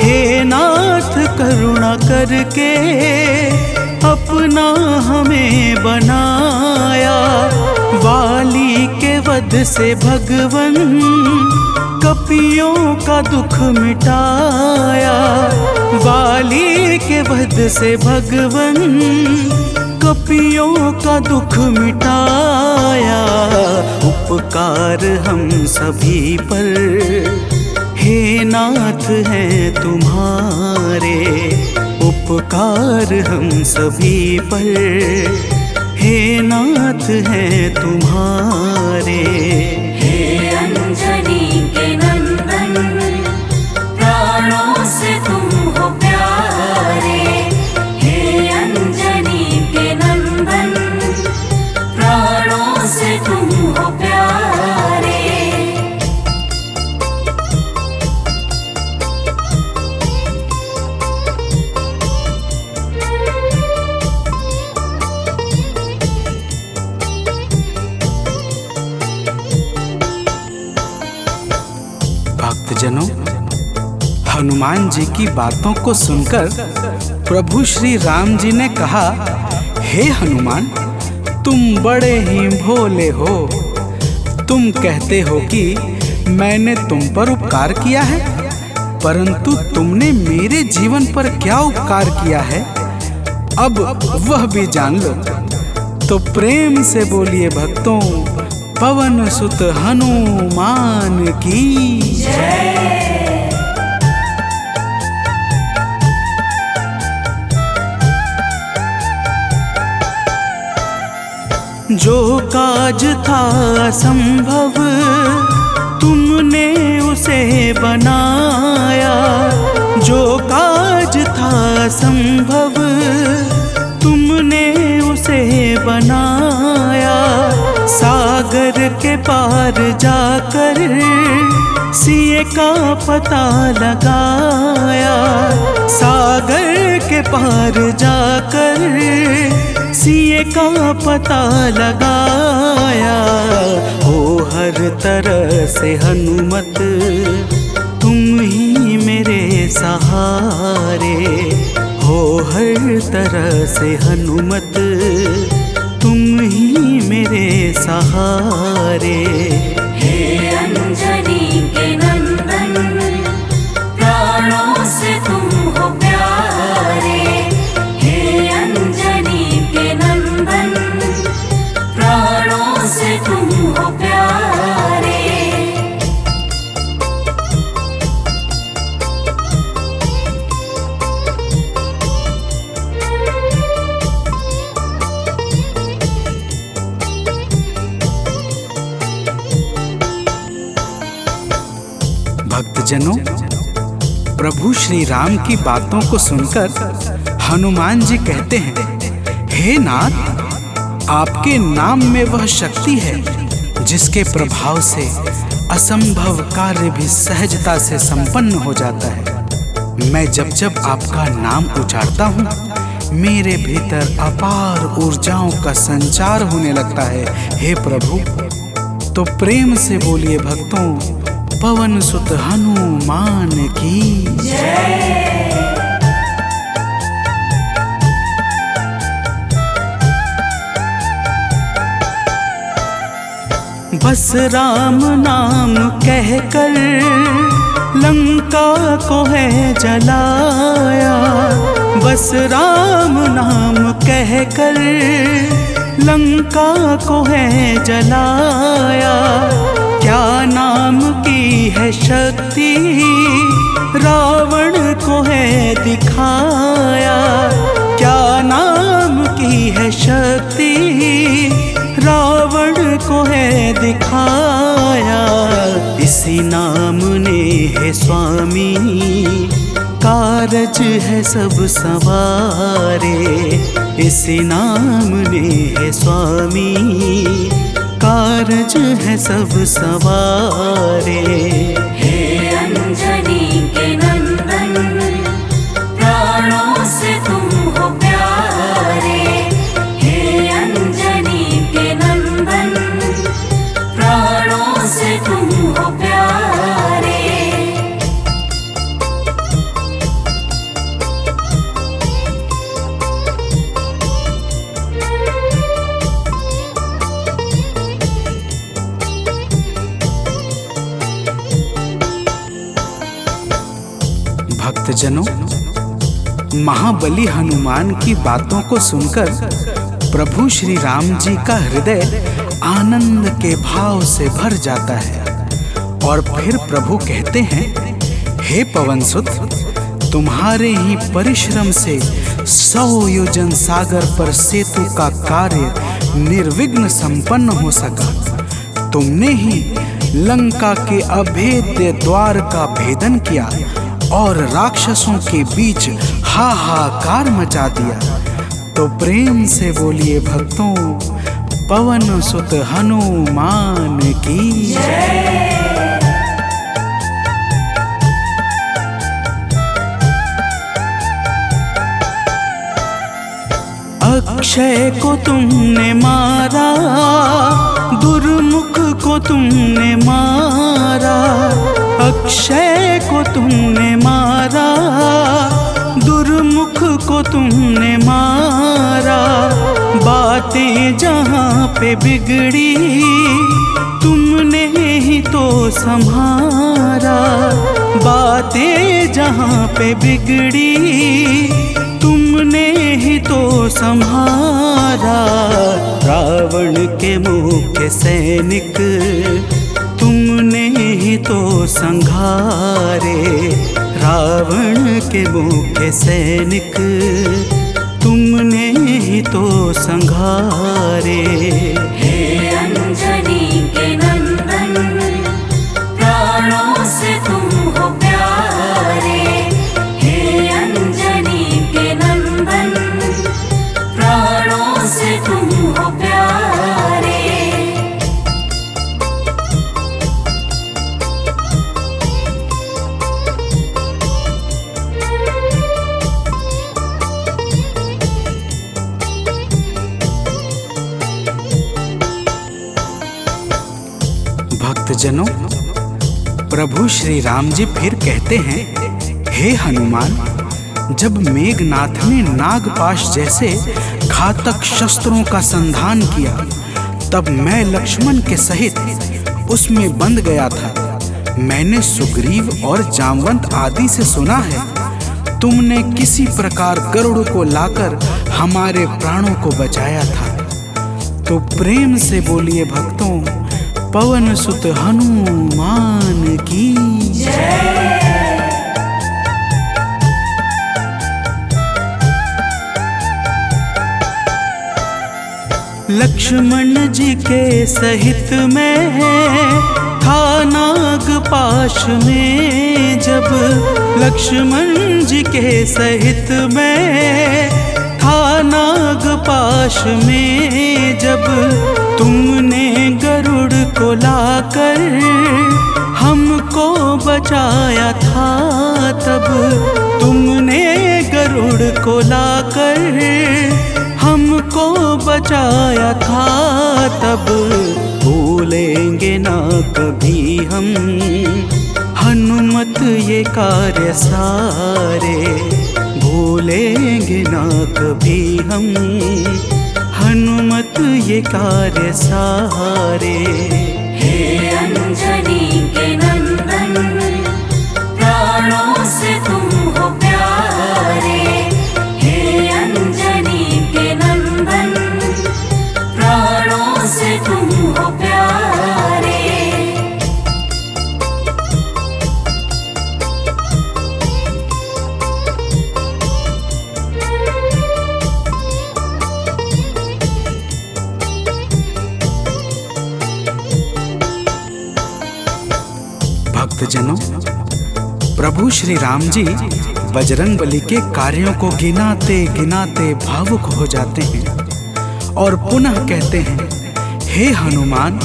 हे नाथ करुणा करके अपना हमें बनाया। वाली के वध से भगवन कपियों का दुख मिटाया। वाली के वध से भगवन कपियों का दुख मिटाया। उपकार हम सभी पर हे नाथ हैं तुम्हारे उपकार हम सभी पर, हे नाथ हैं तुम्हारे। हे अंजनी के नंदन, प्राणों से तुम हो प्यारे। हे अंजनी के नंदन, प्राणों से तुम हो प्यारे। भक्तजनों, हनुमान जी की बातों को सुनकर प्रभु श्री राम जी ने कहा, हे हनुमान, तुम बड़े ही भोले हो। तुम कहते हो कि मैंने तुम पर उपकार किया है, परंतु तुमने मेरे जीवन पर क्या उपकार किया है, अब वह भी जान लो। तो प्रेम से बोलिए भक्तों, पवन सुत हनुमान की जय। जो काज था असंभव तुमने उसे बनाया, जो काज था असंभव तुमने उसे बनाया। सागर के पार जाकर सिए का पता लगाया, सागर के पार जाकर सिए का पता लगाया। हो हर तरह से हनुमत तुम ही मेरे सहारे, हो हर तरह से हनुमत तुम ही मेरे सहारे। हे अंजनी के नंदन, प्राणों से तुम हो प्यारे। हे अंजनी के नंदन, प्राणों से तुम हो प्यारे। भक्तजनों, प्रभु श्री राम की बातों को सुनकर हनुमान जी कहते हैं, हे नाथ, आपके नाम में वह शक्ति है जिसके प्रभाव से असंभव कार्य भी सहजता से संपन्न हो जाता है। मैं जब जब आपका नाम उच्चारता हूँ, मेरे भीतर अपार ऊर्जाओं का संचार होने लगता है। हे प्रभु, तो प्रेम से बोलिए भक्तों, पवन सुत हनुमान की जय। बस राम नाम कहकर लंका को है जलाया, बस राम नाम कहकर लंका को है जलाया। क्या नाम की है शक्ति रावण को है दिखाया, क्या नाम की है शक्ति रावण को है दिखाया। इसी नाम ने है स्वामी कारज है सब सवारे, इसी नाम ने है स्वामी कारज है सब सवारे। हे अंजनी के नंदन, प्राणों से तुम हो प्यारे। हे अंजनी के नंदन, प्राणों से तुम हो प्यारे। भक्तजनों, महाबली हनुमान की बातों को सुनकर प्रभु श्री राम जी का हृदय आनंद के भाव से भर जाता है और फिर प्रभु कहते हैं, हे पवन सुत, तुम्हारे ही परिश्रम से 100 योजन सागर पर सेतु का कार्य निर्विघ्न संपन्न हो सका। तुमने ही लंका के अभेद्य द्वार का भेदन किया और राक्षसों के बीच हाहाकार मचा दिया। तो प्रेम से बोलिए भक्तों, पवन सुत हनुमान की जय। अक्षय को तुमने मारा, दुर्मुख को तुमने मारा। अक्षय को तुमने मारा, दुर्मुख को तुमने मारा। बातें जहाँ पे बिगड़ी तुमने ही तो संभारा। बातें जहाँ पे बिगड़ी तुमने ही तो संहारा। रावण के मुख्य सैनिक तुमने ही तो संघारे। रावण के मुख्य सैनिक तुमने ही तो संघारे। हे अंजनी के नंदन, प्राणों से तुम हो प्यारे। हे अंजनी के नंदन, प्राणों से तुम हो प्यारे। भक्तजनों, प्रभु श्री राम जी फिर कहते हैं, हे हनुमान, जब मेघनाथ ने नागपाश जैसे घातक शस्त्रों का संधान किया, तब मैं लक्ष्मण के सहित उसमें बंध गया था। मैंने सुग्रीव और जामवंत आदि से सुना है, तुमने किसी प्रकार गरुड़ को लाकर हमारे प्राणों को बचाया था। तो प्रेम से बोलिए भक्तों, पवन सुत हनुमान की जय। लक्ष्मण जी के सहित में था नागपाश में जब। लक्ष्मण जी के सहित में था नागपाश में जब। तुमने गरुड़ को लाकर हमको बचाया था तब। तुमने गरुड़ को लाकर हमको बचाया था तब। भूलेंगे ना कभी हम हनुमत ये कार्य सारे। भूलेंगे ना कभी हम हनुमत ये कार्य सारे। हे अंजनी के नंदन, प्राणों से तुम हो प्यारे। हे अंजनी के नंदन, प्राणों से तुम हो प्यारे। भक्तजनों, प्रभु श्री राम जी बजरंगबली के कार्यों को गिनाते गिनाते भावुक हो जाते हैं और पुनः कहते हैं, हे हनुमान,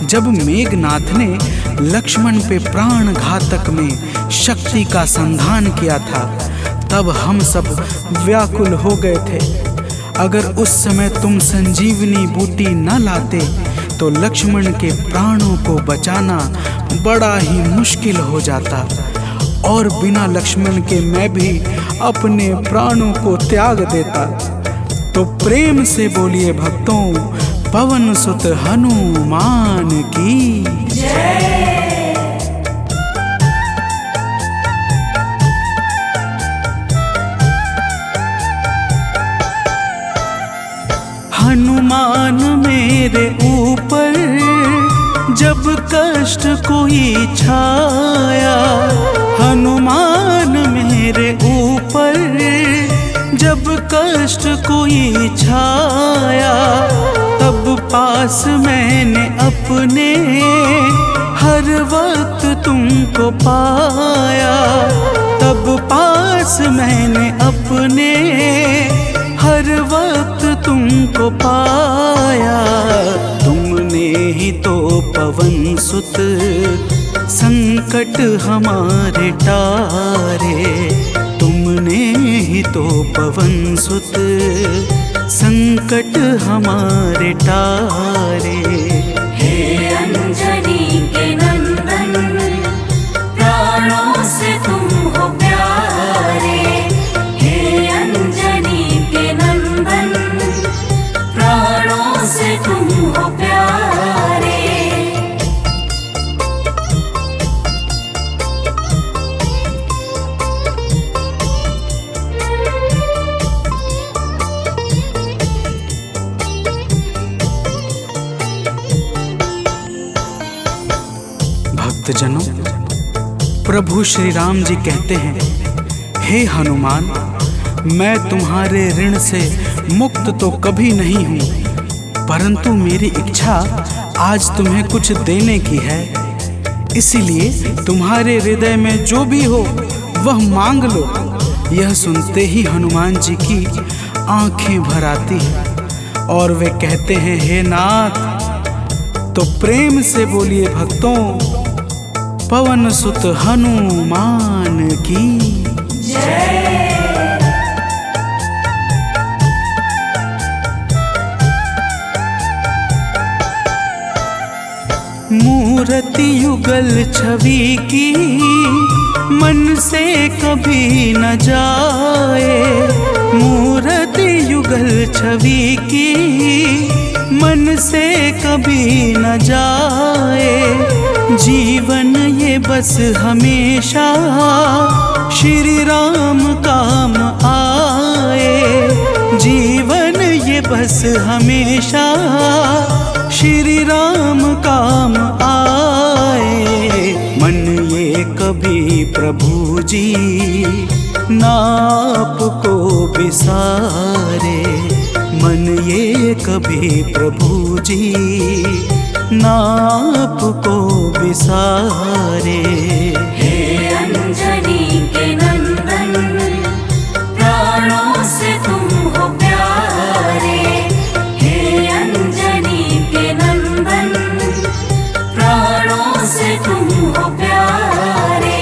जब मेघनाथ ने लक्ष्मण पे प्राण घातक में शक्ति का संधान किया था, तब हम सब व्याकुल हो गए थे। अगर उस समय तुम संजीवनी बूटी न लाते तो लक्ष्मण के प्राणों को बचाना बड़ा ही मुश्किल हो जाता और बिना लक्ष्मण के मैं भी अपने प्राणों को त्याग देता। तो प्रेम से बोलिए भक्तों, पवन सुत हनुमान की जय। हनुमान मेरे ऊपर जब कष्ट कोई छाया, हनुमान मेरे ऊपर जब कष्ट कोई छाया, तब पास मैंने अपने हर वक्त तुमको पाया। तब पास मैंने अपने हर वक्त तुमको पाया। तुमने ही तो पवन सुत संकट हमारे टारे। तुमने ही तो पवन सुत संकट हमारे टारे। हे अंजनी के नंदन, प्राणों से तुम हो प्यारे। हे अंजनी के नंदन, प्राणों से तुम हो प्यारे। भक्तजनों, प्रभु श्री राम जी कहते हैं, हे हनुमान, मैं तुम्हारे ऋण से मुक्त तो कभी नहीं हूँ, परंतु मेरी इच्छा आज तुम्हें कुछ देने की है। इसीलिए तुम्हारे हृदय में जो भी हो वह मांग लो। यह सुनते ही हनुमान जी की आंखें भर आती हैं और वे कहते हैं, हे नाथ। तो प्रेम से बोलिए भक्तों, पवन सुत हनुमान की जय। मूर्ति युगल छवि की मन से कभी न जाए। मूर्ति युगल छवि की मन से कभी न जाए। जीवन ये बस हमेशा श्री राम काम आए। जीवन ये बस हमेशा श्री राम काम आए। मन ये कभी प्रभु जी नाप को बिसारे। मन ये कभी प्रभु जी नाप को बिसारे। हे अंजनी के नंदन, प्राणों से तुम हो प्यारे। हे अंजनी के नंदन, प्राणों से तुम हो प्यारे।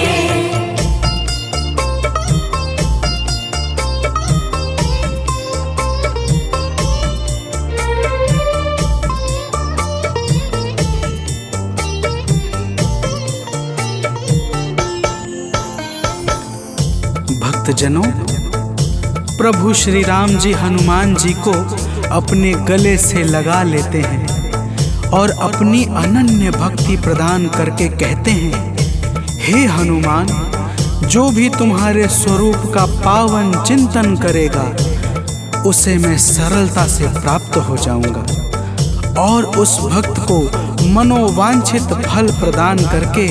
भक्तजनों, प्रभु श्री राम जी हनुमान जी को अपने गले से लगा लेते हैं और अपनी अनन्य भक्ति प्रदान करके कहते हैं, हे हनुमान, जो भी तुम्हारे स्वरूप का पावन चिंतन करेगा उसे मैं सरलता से प्राप्त हो जाऊंगा और उस भक्त को मनोवांछित फल प्रदान करके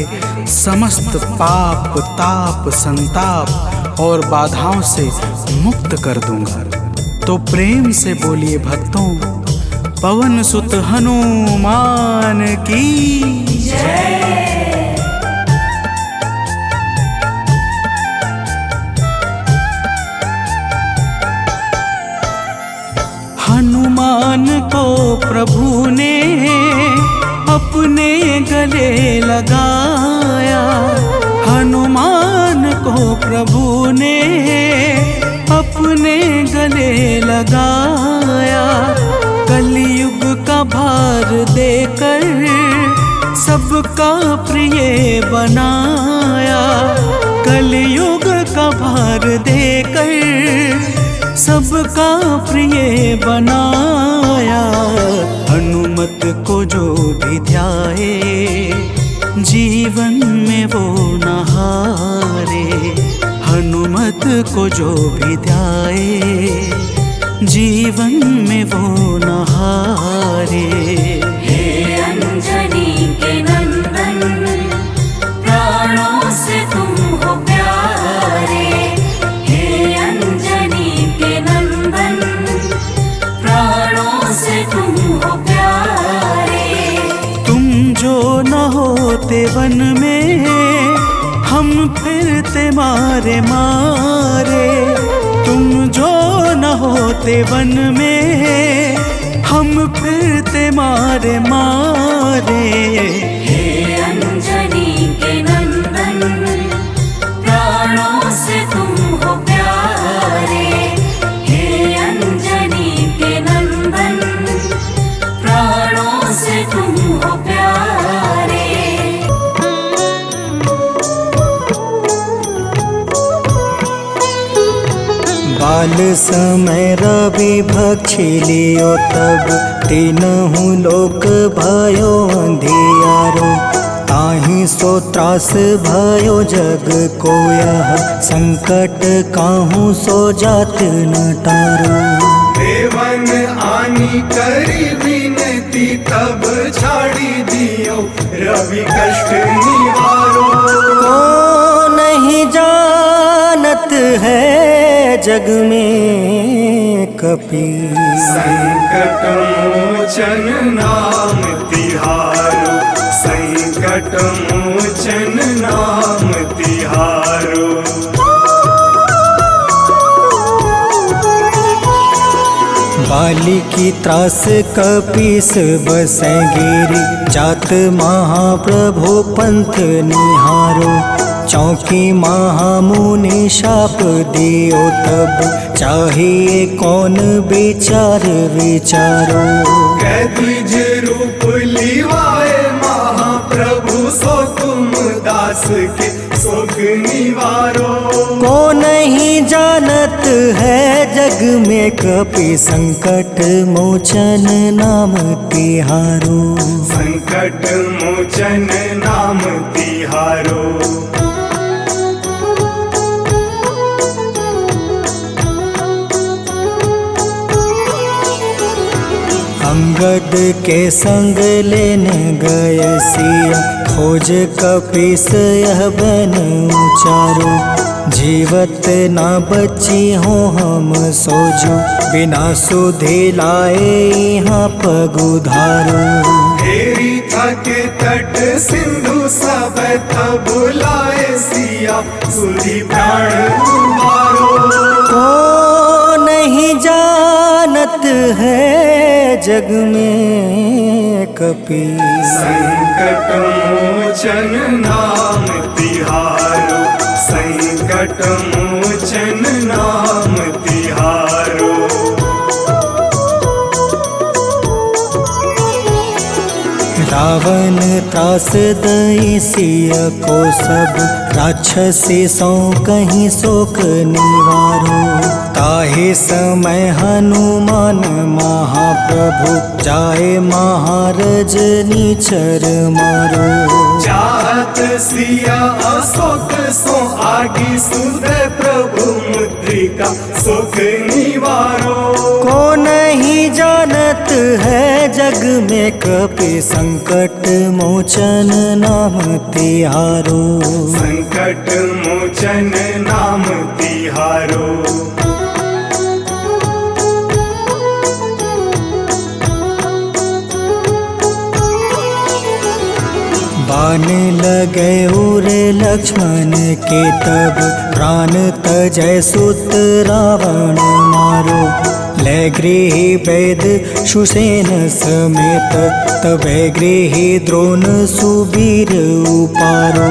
समस्त पाप, ताप, संताप और बाधाओं से मुक्त कर दूंगा। तो प्रेम से बोलिए भक्तों, पवन सुत हनुमान की जय। हनुमान को प्रभु ने अपने गले लगाया। हनुमान को प्रभु ने अपने गले लगाया। कलयुग का भार देकर सबका प्रिय बनाया। कलयुग का भार देकर सबका प्रिय बनाया। हनुमत को जो भी ध्याए जीवन में वो न हारे। हनुमत को जो भी ध्याए जीवन में वो न हारे। हे अंजनी के नंदन, प्राणों से तुम हो जो न होते वन में हम फिरते मारे मारे। तुम जो न होते वन में हम फिरते मारे मारे। हे अंजनी के नंदन, प्राणों से तुम हो प्यारे। हे अंजनी के नंदन, प्राणों से तुम हो प्यारे। बाल समय रवि भक्षी लियो तब, तीनहु लोक भयो अंधियारो। ताहि सो त्रास भयो जग को यह, संकट काहू सो जात न टारो। देवन आनी करी विनती तब छाड़ी दियो, रवि कष्ट निवारो। को नहीं जानत है जग में कपि, संकट मोचन नाम तिहारो। संकट मोचन नाम तिहारो। बाली की त्रास कपीस बसै गिरी, जात महाप्रभु पंथ निहारो। चौकी महामुनि शाप दियो तब, चाहिए कौन विचार विचारो। कैद्विज रूप लिवाए महाप्रभु, सो तुम दास के शोक निवारो। को नहीं जानत है जग में कपि, संकट मोचन नाम तिहारो। संकट मोचन नाम तिहारो। अंगद के संग लेने गए सिया, खोज कपीस यह बन उचारो। जीवत ना बची हो हम सोजो, बिना सुधि लाए यहाँ पग उधारो। हेरी थके तट सिंधु सब तब बुलाए सिया, सुधि प्राण तुम्हारो। को नहीं जानत है जग में कपि, संकट मोचन नाम तिहारो। संकट मोचन नाम तिहारो। रावण त्रास दई सिया को सब, राक्षसी सो कहीं शोक निवारो। ताहि समय हनुमान महाप्रभु, जाए महारज नीचर मारो। चाहत सिया अशोक सो आगी, सुदय प्रभु मुद्रिका सुख निवारो। को नहीं जानत है जग में कपि, संकट मोचन नाम तिहारो। संकट मोचन नाम तिहारो। बाण लगे उर लक्ष्मण के तब, प्राण तजय सुत रावण मारो। ले गृह वैद सुसेन समेत, तबे गृह द्रोण सुबीर उपारो।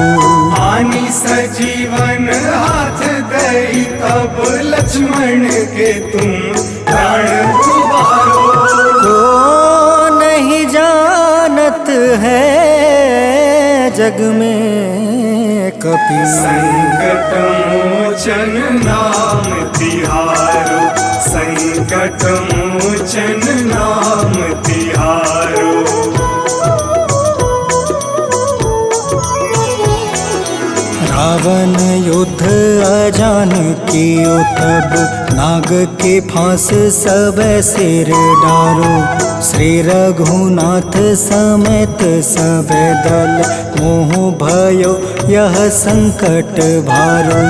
आनी सजीवन हाथ दई तब, लक्ष्मण के तुम प्राण उबारो। को नहीं जानत है जग में कपि, संकट मोचन नाम तिहारो। संकट मोचन नाम तिहारो। रावण युद्ध अजान कियो तब, नाग के फांस सब सिर डारो। श्री रघुनाथ समेत सब दल, मोह भयो यह संकट भारो।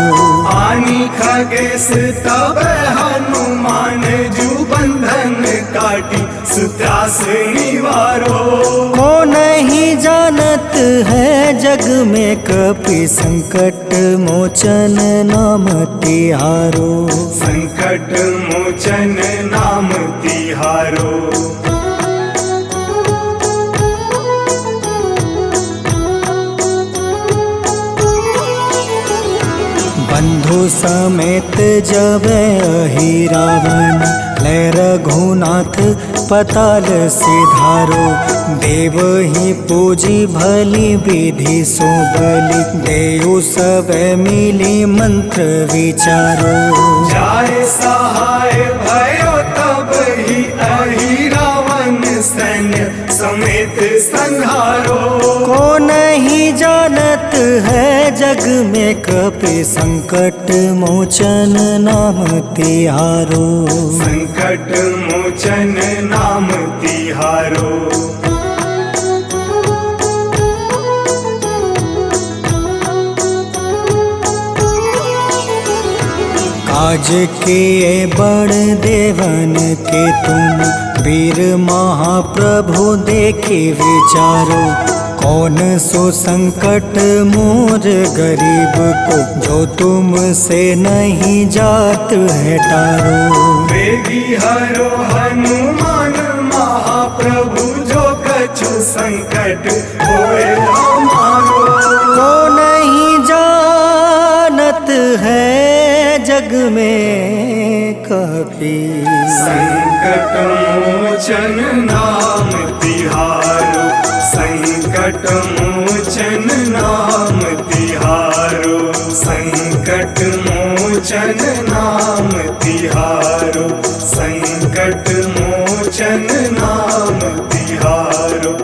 आनी खगेश तब हनुमान, जू बंधन काटी सुत्रास निवारो। को नहीं जान जानत है जग में कपि संकट मोचन नाम तिहारो। संकट मोचन नाम तिहारो। बंधु समेत जब अहि रावण ले रघुनाथ पताल सिधारो। देव ही पूजी भली विधि सो बलि देव सब मिली मंत्र विचारो। जाय सहाय भयो तब ही अहि रावण सैन्य समेत संहारो। को नहीं जानत है जग में कपि संकट मोचन नाम तिहारो। संकट मोचन नाम तिहारो। काज किए बड़ देवन के तुम वीर महाप्रभु देखे विचारो। कौन सो संकट मोर गरीब को जो तुमसे नहीं जात है टारो। वेगी हरो हनुमान महाप्रभु जो कछु संकट होए हमारो। को नहीं जानत है जग में कपि संकट मोचन नाम तिहारो। संकट मोचन नाम तिहारो। संकट मोचन नाम तिहारो। संकट मोचन नाम तिहारो।